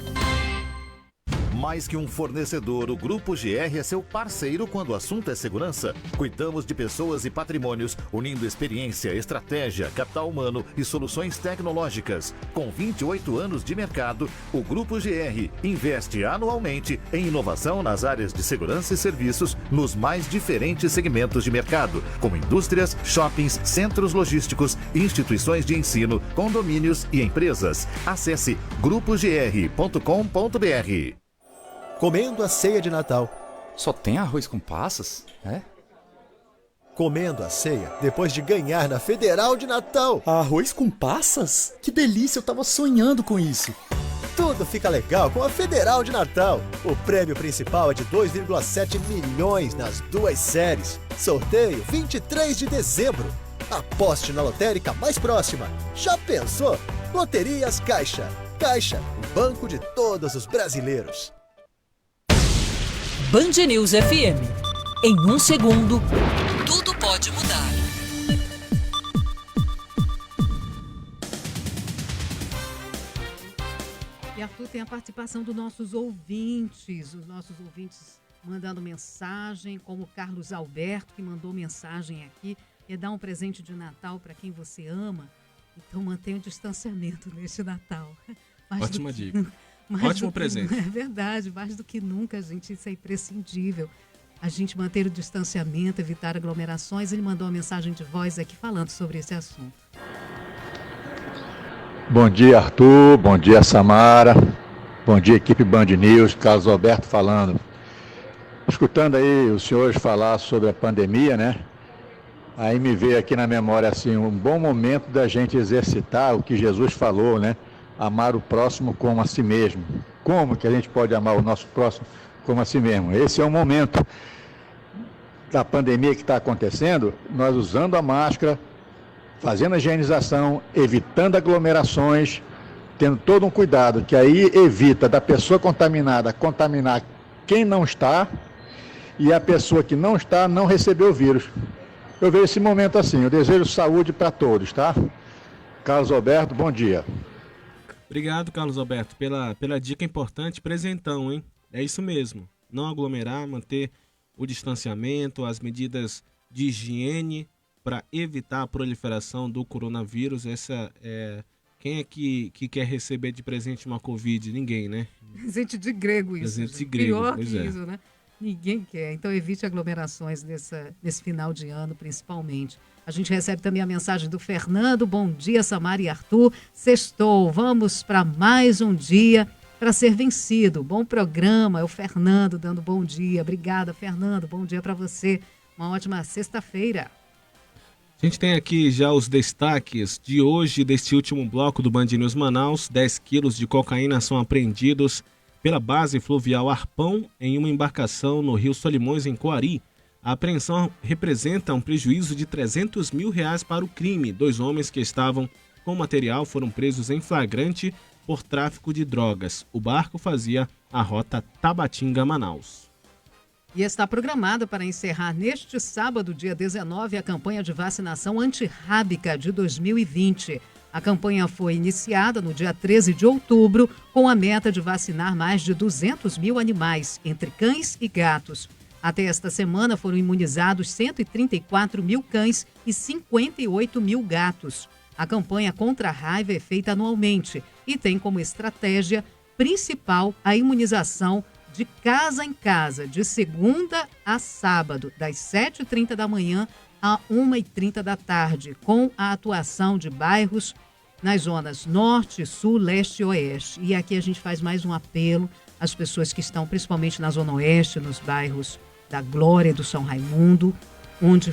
Mais que um fornecedor, o Grupo GR é seu parceiro quando o assunto é segurança. Cuidamos de pessoas e patrimônios, unindo experiência, estratégia, capital humano e soluções tecnológicas. Com 28 anos de mercado, o Grupo GR investe anualmente em inovação nas áreas de segurança e serviços nos mais diferentes segmentos de mercado, como indústrias, shoppings, centros logísticos, instituições de ensino, condomínios e empresas. Acesse grupogr.com.br. Comendo a ceia de Natal. Só tem arroz com passas? É? Comendo a ceia depois de ganhar na Federal de Natal. Arroz com passas? Que delícia, eu tava sonhando com isso. Tudo fica legal com a Federal de Natal. O prêmio principal é de 2,7 milhões nas 2 séries. Sorteio 23 de dezembro. Aposte na lotérica mais próxima. Já pensou? Loterias Caixa. Caixa, o banco de todos os brasileiros. Band News FM. Em um segundo, tudo pode mudar. E Arthur, tem a participação dos nossos ouvintes. Os nossos ouvintes mandando mensagem, como o Carlos Alberto, que mandou mensagem aqui. Quer dar um presente de Natal para quem você ama. Então mantenha o distanciamento neste Natal. Ótima dica. Ótimo presente. É verdade, mais do que nunca, gente, isso é imprescindível. A gente manter o distanciamento, evitar aglomerações. Ele mandou uma mensagem de voz aqui falando sobre esse assunto. Bom dia, Arthur. Bom dia, Samara. Bom dia, equipe Band News. Carlos Alberto falando. Escutando aí os senhores falar sobre a pandemia, né? Aí me veio aqui na memória assim, um bom momento da gente exercitar o que Jesus falou, né? Amar o próximo como a si mesmo. Como que a gente pode amar o nosso próximo como a si mesmo? Esse é o momento da pandemia que está acontecendo, nós usando a máscara, fazendo a higienização, evitando aglomerações, tendo todo um cuidado, que aí evita da pessoa contaminada contaminar quem não está e a pessoa que não está não receber o vírus. Eu vejo esse momento assim, eu desejo saúde para todos, tá? Carlos Alberto, bom dia. Obrigado, Carlos Alberto, pela dica importante, presentão, hein? É isso mesmo, não aglomerar, manter o distanciamento, as medidas de higiene para evitar a proliferação do coronavírus. Quem é que quer receber de presente uma Covid? Ninguém, né? Presente de grego isso. Presente de grego, pior pois que é. isso, né? Ninguém quer. Então evite aglomerações nesse final de ano, principalmente. A gente recebe também a mensagem do Fernando. Bom dia, Samara e Arthur. Sextou. Vamos para mais um dia para ser vencido. Bom programa. É o Fernando dando bom dia. Obrigada, Fernando. Bom dia para você. Uma ótima sexta-feira. A gente tem aqui já os destaques de hoje, deste último bloco do Band News Manaus. 10 quilos de cocaína são apreendidos pela base fluvial Arpão em uma embarcação no Rio Solimões, em Coari. A apreensão representa um prejuízo de R$300 mil para o crime. 2 homens que estavam com o material foram presos em flagrante por tráfico de drogas. O barco fazia a rota Tabatinga-Manaus. E está programada para encerrar neste sábado, dia 19, a campanha de vacinação antirrábica de 2020. A campanha foi iniciada no dia 13 de outubro, com a meta de vacinar mais de 200 mil animais, entre cães e gatos. Até esta semana foram imunizados 134 mil cães e 58 mil gatos. A campanha contra a raiva é feita anualmente e tem como estratégia principal a imunização de casa em casa, de segunda a sábado, das 7h30 da manhã a 1h30 da tarde, com a atuação de bairros nas zonas norte, sul, leste e oeste. E aqui a gente faz mais um apelo às pessoas que estão principalmente na zona oeste, nos bairros da Glória e do São Raimundo, onde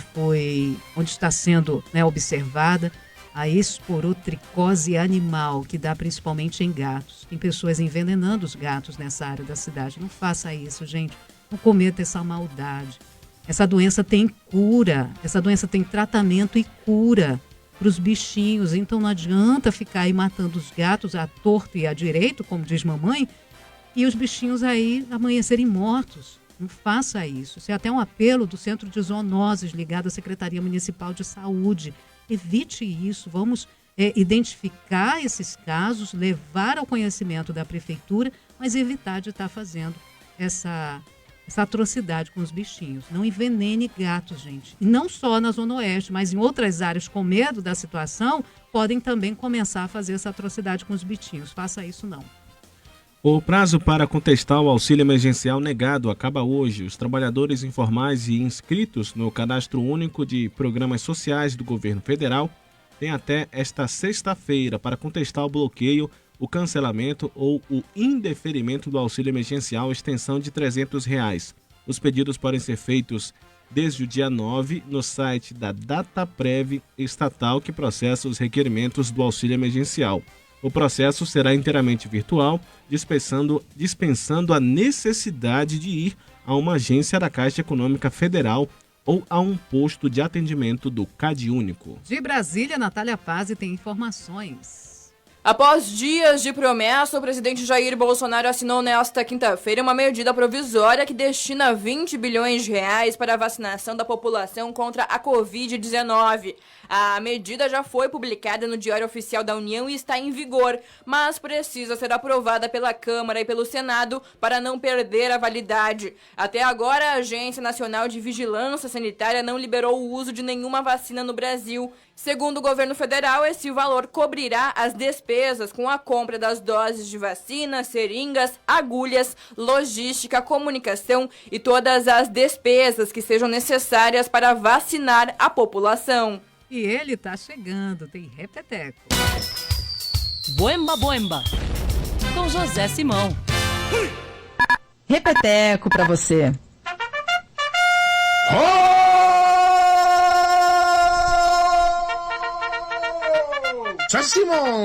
está sendo observada a esporotricose animal, que dá principalmente em gatos. Tem pessoas envenenando os gatos nessa área da cidade. Não faça isso, gente. Não cometa essa maldade. Essa doença tem cura. Essa doença tem tratamento e cura para os bichinhos. Então não adianta ficar aí matando os gatos à torto e à direito, como diz mamãe, e os bichinhos aí amanhecerem mortos. Não faça isso. Isso é até um apelo do Centro de Zoonoses, ligado à Secretaria Municipal de Saúde. Evite isso, vamos identificar esses casos, levar ao conhecimento da prefeitura, mas evitar de estar fazendo essa atrocidade com os bichinhos. Não envenene gatos, gente. E não só na Zona Oeste, mas em outras áreas com medo da situação, podem também começar a fazer essa atrocidade com os bichinhos. Faça isso não. O prazo para contestar o auxílio emergencial negado acaba hoje. Os trabalhadores informais e inscritos no Cadastro Único de Programas Sociais do Governo Federal têm até esta sexta-feira para contestar o bloqueio, o cancelamento ou o indeferimento do auxílio emergencial extensão de R$300. Os pedidos podem ser feitos desde o dia 9 no site da Dataprev estatal que processa os requerimentos do auxílio emergencial. O processo será inteiramente virtual, dispensando a necessidade de ir a uma agência da Caixa Econômica Federal ou a um posto de atendimento do CadÚnico. De Brasília, Natália Pazzi tem informações. Após dias de promessa, o presidente Jair Bolsonaro assinou nesta quinta-feira uma medida provisória que destina 20 bilhões de reais para a vacinação da população contra a Covid-19. A medida já foi publicada no Diário Oficial da União e está em vigor, mas precisa ser aprovada pela Câmara e pelo Senado para não perder a validade. Até agora, a Agência Nacional de Vigilância Sanitária não liberou o uso de nenhuma vacina no Brasil. Segundo o governo federal, esse valor cobrirá as despesas com a compra das doses de vacina, seringas, agulhas, logística, comunicação e todas as despesas que sejam necessárias para vacinar a população. E ele tá chegando, tem repeteco. Boemba, boemba, com José Simão. Repeteco pra você. José Simão!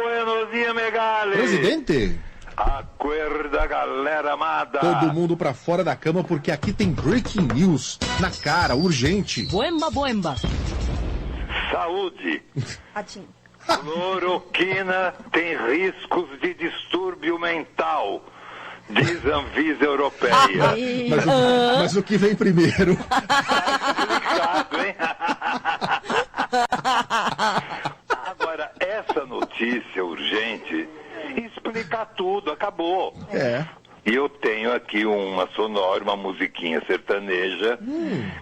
Buenos dias, Megali. Presidente! Acorda, galera amada. Todo mundo pra fora da cama porque aqui tem breaking news. Na cara, urgente. Boemba, boemba. Saúde. Cloroquina tem riscos de distúrbio mental. Diz a Anvisa Europeia. Mas o que vem primeiro? Complicado, hein? Agora, essa notícia urgente explica tudo, acabou. E eu tenho aqui uma sonora, uma musiquinha sertaneja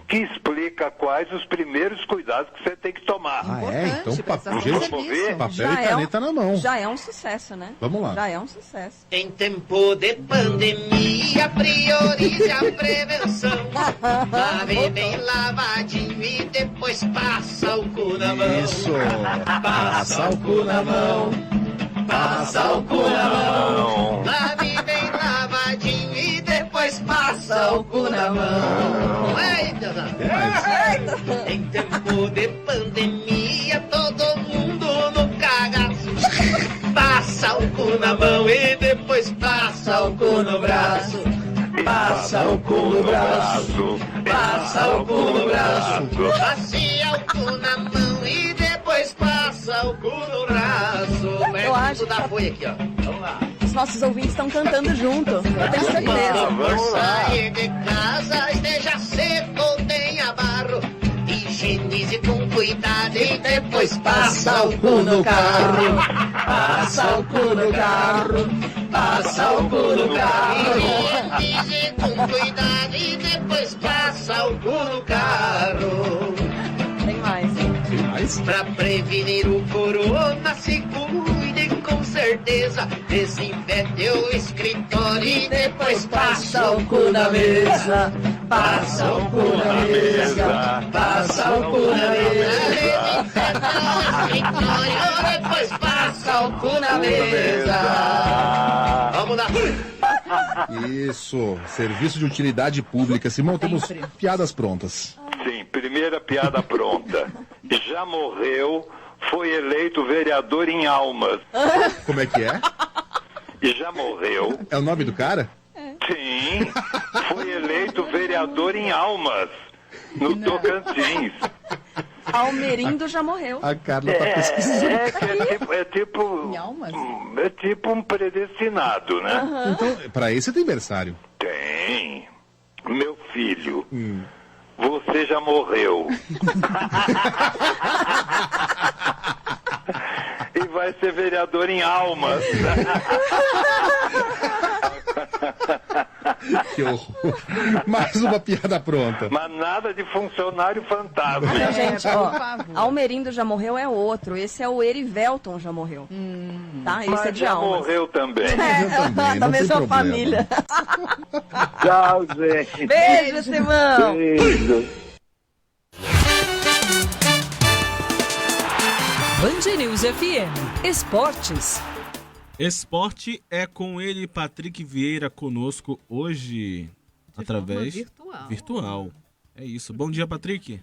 que explica quais os primeiros cuidados que você tem que tomar. Então papel e caneta na mão. Já é um sucesso, né? Vamos lá. Já é um sucesso. Em tempo de pandemia, priorize a prevenção. Lave bem lavadinho e depois passa o cu na mão. Isso. Passa o cu na mão. Passa o cu na mão. Lave bem lavadinho e depois passa o cu na mão. Eita! Em tempo de pandemia, todo mundo no cagaço. Passa o cu na mão e depois passa o cu no braço. Passa o cu no braço. Passa o cu no braço. Passeia o cu na mão e depois passa o cu no braço. Eu acho da folha aqui, ó. Vamos lá. Os nossos ouvintes estão cantando junto. Eu tenho certeza. Vamos sair de casa, esteja seco ou tenha barro. Higienize com cuidado e depois passa o cu no carro. Passa o cu no carro. Passa o cu no carro. Higienize com cuidado e depois passa o cu no carro. Tem mais. Pra prevenir o corona, se cuide com certeza. Desinfete o escritório e depois passa o cu na mesa. Passa o cu na mesa. Passa o cu na mesa. Desinfeta o escritório, depois passa o cu na mesa. Vamos lá. Isso, serviço de utilidade pública. Simão, temos piadas prontas. Sim, primeira piada pronta. Já morreu, foi eleito vereador em Almas. Como é que é? Já morreu. É o nome do cara? Sim, foi eleito vereador em Almas, no Tocantins. Almerindo já morreu. A Carla tá pesquisando. É tipo um predestinado, né? Então, pra esse tem aniversário. Tem. Meu filho, você já morreu. E vai ser vereador em Almas. Que horror. Mais uma piada pronta. Mas nada de funcionário fantasma. Não, gente, ó, Almerindo já morreu é outro. Esse é o Erivelton já morreu. Tá? Esse Mas é de já Almas. morreu também. Da mesma família. Tchau, gente. Beijo, Simão. Beijo. Band News FM. Esportes. Esporte é com ele, Patrick Vieira, conosco hoje, através virtual. É isso. Bom dia, Patrick.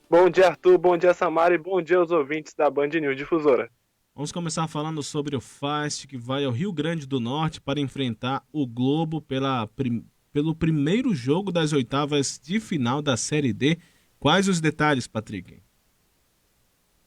Bom dia, Arthur. Bom dia, Samara. E bom dia aos ouvintes da Band News Difusora. Vamos começar falando sobre o FAST, que vai ao Rio Grande do Norte para enfrentar o Globo pelo primeiro jogo das oitavas de final da Série D. Quais os detalhes, Patrick?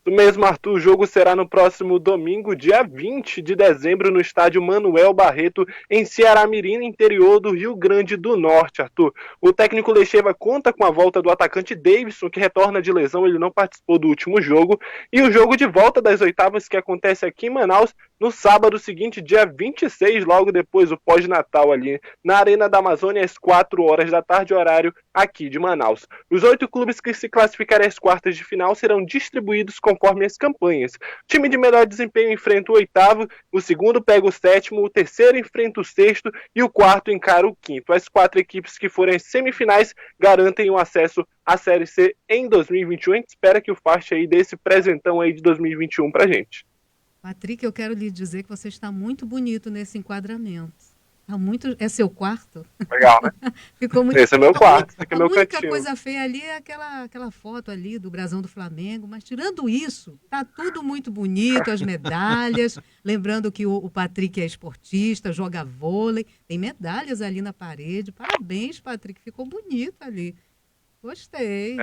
Isso mesmo, Arthur. O jogo será no próximo domingo, dia 20 de dezembro, no estádio Manuel Barreto, em Ceará-Mirim, interior do Rio Grande do Norte, Arthur. O técnico Lecheva conta com a volta do atacante Davidson, que retorna de lesão, ele não participou do último jogo, e o jogo de volta das oitavas, que acontece aqui em Manaus, no sábado seguinte, dia 26, logo depois do pós-natal ali, na Arena da Amazônia, às 4 horas da tarde, horário aqui de Manaus. Os 8 clubes que se classificarem às quartas de final serão distribuídos conforme as campanhas. O time de melhor desempenho enfrenta o oitavo, o segundo pega o sétimo, o terceiro enfrenta o sexto e o quarto encara o quinto. As 4 equipes que forem às semifinais garantem o acesso à Série C em 2021. A gente espera que o FAST aí dê esse presentão aí de 2021 pra gente. Patrick, eu quero lhe dizer que você está muito bonito nesse enquadramento. Tá muito... É seu quarto? Legal, né? Ficou muito... Esse é meu quarto, esse aqui é meu cantinho. A única coisa feia ali é aquela foto ali do brasão do Flamengo, mas tirando isso, tá tudo muito bonito, as medalhas, lembrando que o Patrick é esportista, joga vôlei, tem medalhas ali na parede. Parabéns, Patrick, ficou bonito ali. Gostei.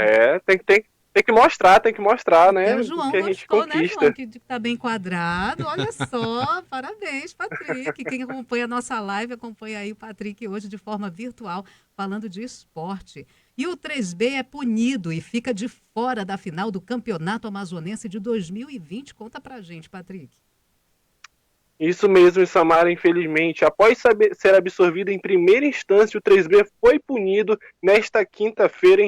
Tem que mostrar, né? O João que a gente gostou, conquista. né, João? Que tá bem quadrado. Olha só, parabéns, Patrick. Quem acompanha a nossa live, acompanha aí o Patrick hoje de forma virtual, falando de esporte. E o 3B é punido e fica de fora da final do Campeonato Amazonense de 2020. Conta pra gente, Patrick. Isso mesmo, Samara, infelizmente. Após ser absorvido em primeira instância, o 3B foi punido nesta quinta-feira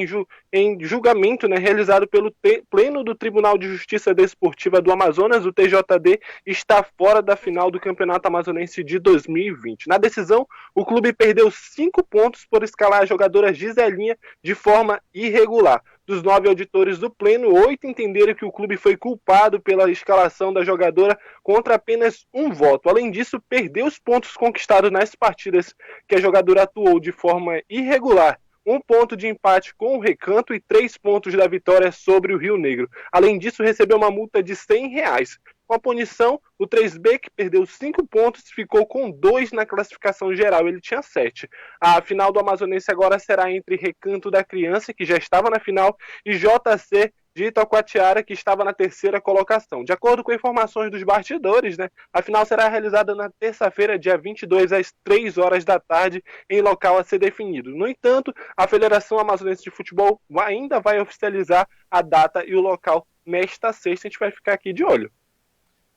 em julgamento, né, realizado pelo Pleno do Tribunal de Justiça Desportiva do Amazonas. O TJD está fora da final do Campeonato Amazonense de 2020. Na decisão, o clube perdeu 5 pontos por escalar a jogadora Giselinha de forma irregular. Dos 9 auditores do Pleno, 8 entenderam que o clube foi culpado pela escalação da jogadora contra apenas um voto. Além disso, perdeu os pontos conquistados nas partidas que a jogadora atuou de forma irregular. 1 ponto de empate com o Recanto e 3 pontos da vitória sobre o Rio Negro. Além disso, recebeu uma multa de R$100. Com a punição, o 3B, que perdeu 5 pontos, ficou com 2 na classificação geral, ele tinha 7. A final do Amazonense agora será entre Recanto da Criança, que já estava na final, e JC de Itacoatiara, que estava na 3ª colocação. De acordo com informações dos bastidores, a final será realizada na terça-feira, dia 22, às 3 horas da tarde, em local a ser definido. No entanto, a Federação Amazonense de Futebol ainda vai oficializar a data e o local nesta sexta. A gente vai ficar aqui de olho.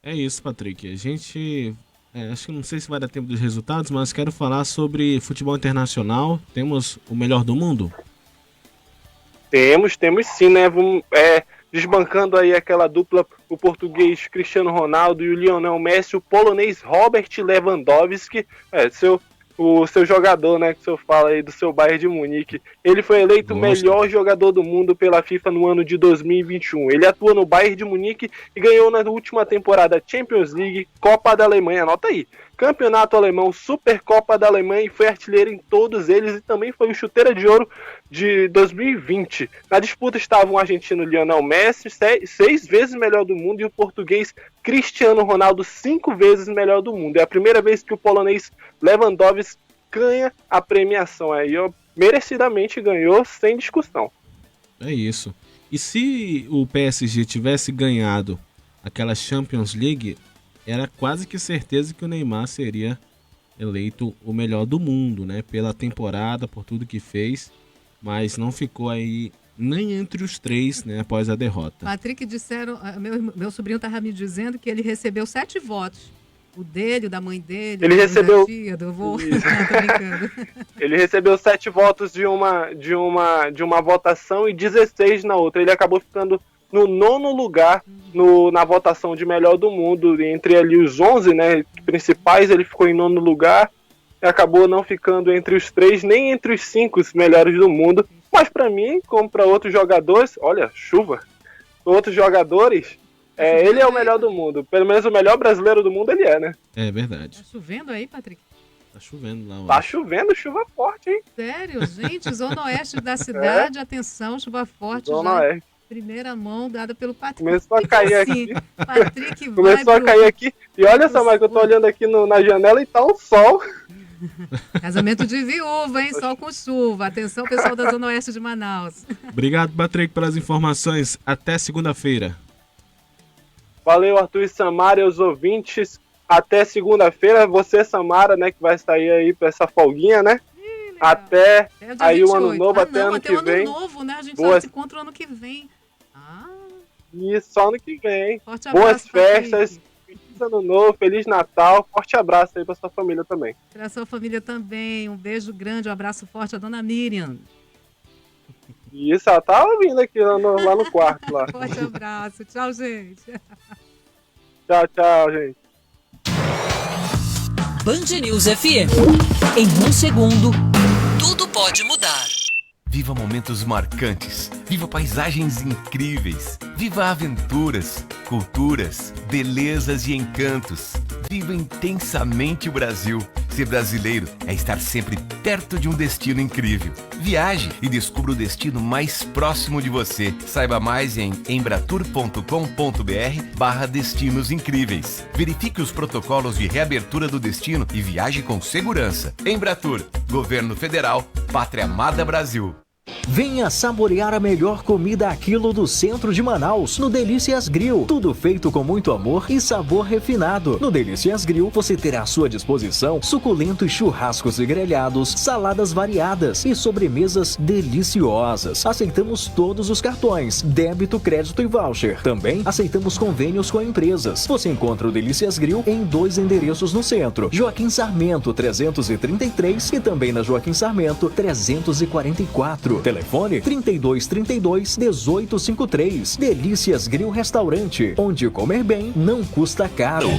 É isso, Patrick. A gente... acho que não sei se vai dar tempo dos resultados, mas quero falar sobre futebol internacional. Temos o melhor do mundo? Temos sim, né? Desbancando aí aquela dupla, o português Cristiano Ronaldo e o Lionel Messi, o polonês Robert Lewandowski, o seu jogador, né, que o senhor fala aí do seu Bayern de Munique. Ele foi eleito o melhor jogador do mundo pela FIFA no ano de 2021. Ele atua no Bayern de Munique e ganhou na última temporada Champions League, Copa da Alemanha, anota aí, Campeonato Alemão, Supercopa da Alemanha, e foi artilheiro em todos eles e também foi o chuteira de ouro de 2020. Na disputa estavam o argentino Lionel Messi, 6 vezes melhor do mundo, e o português Cristiano Ronaldo, 5 vezes melhor do mundo. É a primeira vez que o polonês Lewandowski ganha a premiação. Aí, merecidamente ganhou, sem discussão. É isso. E se o PSG tivesse ganhado aquela Champions League, era quase que certeza que o Neymar seria eleito o melhor do mundo, né? Pela temporada, por tudo que fez, mas não ficou aí nem entre os 3, né, após a derrota. Patrick, disseram, meu sobrinho estava me dizendo que ele recebeu 7 votos. O dele, o da mãe dele, ele recebeu da tia, do avô. Não, tô brincando. Ele recebeu 7 votos de uma votação e 16 na outra. Ele acabou ficando no 9º lugar na votação de melhor do mundo. Entre ali os 11, né, principais, ele ficou em 9º lugar e acabou não ficando entre os 3, nem entre os 5 melhores do mundo. Mas para mim, como para outros jogadores, olha, chuva, outros jogadores, ele é o melhor do mundo. Pelo menos o melhor brasileiro do mundo ele é, né? É verdade. Tá chovendo aí, Patrick? Tá chovendo lá. Tá chovendo, chuva forte, hein? Sério, gente, zona oeste da cidade, atenção, chuva forte. Zona oeste. Primeira mão dada pelo Patrick. Começou a cair aqui. Patrick Começou a cair aqui. E olha só, mas que eu tô olhando aqui na janela e tá um sol. Casamento de viúva, hein? Sol com chuva. Atenção, pessoal da Zona Oeste de Manaus. Obrigado, Patrick, pelas informações. Até segunda-feira. Valeu, Arthur e Samara e os ouvintes. Até segunda-feira. Você, Samara, né, que vai sair aí pra essa folguinha, né? Até aí o ano novo, até ano que vem. Até o ano novo, né? A gente só se encontra o ano que vem. Isso, só ano que vem. Forte abraço, boas festas. Feliz ano novo, Feliz Natal. Forte abraço aí pra sua família também. Pra sua família também. Um beijo grande, um abraço forte à dona Miriam. Isso, ela tá ouvindo aqui lá no quarto. Lá. Forte abraço. Tchau, gente. Tchau, gente. Band News FM. Em 1 segundo, tudo pode mudar. Viva momentos marcantes. Viva paisagens incríveis. Viva aventuras, culturas, belezas e encantos. Viva intensamente o Brasil. Ser brasileiro é estar sempre perto de um destino incrível. Viaje e descubra o destino mais próximo de você. Saiba mais em embratur.com.br/destinos incríveis. Verifique os protocolos de reabertura do destino e viaje com segurança. Embratur, Governo Federal, Pátria Amada Brasil. Venha saborear a melhor comida a quilo do centro de Manaus, no Delícias Grill. Tudo feito com muito amor e sabor refinado. No Delícias Grill, você terá à sua disposição suculentos churrascos e grelhados, saladas variadas e sobremesas deliciosas. Aceitamos todos os cartões, débito, crédito e voucher. Também aceitamos convênios com empresas. Você encontra o Delícias Grill em 2 endereços no centro: Joaquim Sarmento 333 e também na Joaquim Sarmento 344. Telefone 3232-1853. Delícias Grill Restaurante, onde comer bem não custa caro.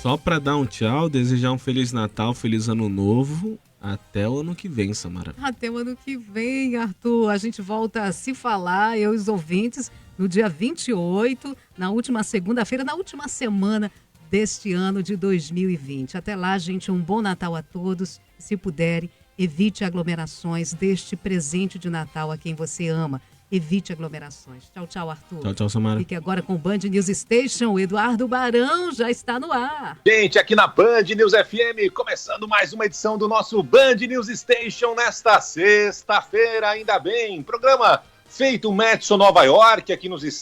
Só para dar um tchau, desejar um Feliz Natal, Feliz Ano Novo. Até o ano que vem, Samara. Até o ano que vem, Arthur. A gente volta a se falar, eu e os ouvintes, no dia 28, na última segunda-feira, na última semana deste ano de 2020. Até lá, gente, um bom Natal a todos. Se puderem, evite aglomerações deste presente de Natal a quem você ama. Evite aglomerações. Tchau, tchau, Arthur. Tchau, tchau, Samara. Fique agora com o Band News Station. O Eduardo Barão já está no ar. Gente, aqui na Band News FM, começando mais uma edição do nosso Band News Station nesta sexta-feira, ainda bem. Programa feito Madison, Nova York, aqui nos Estados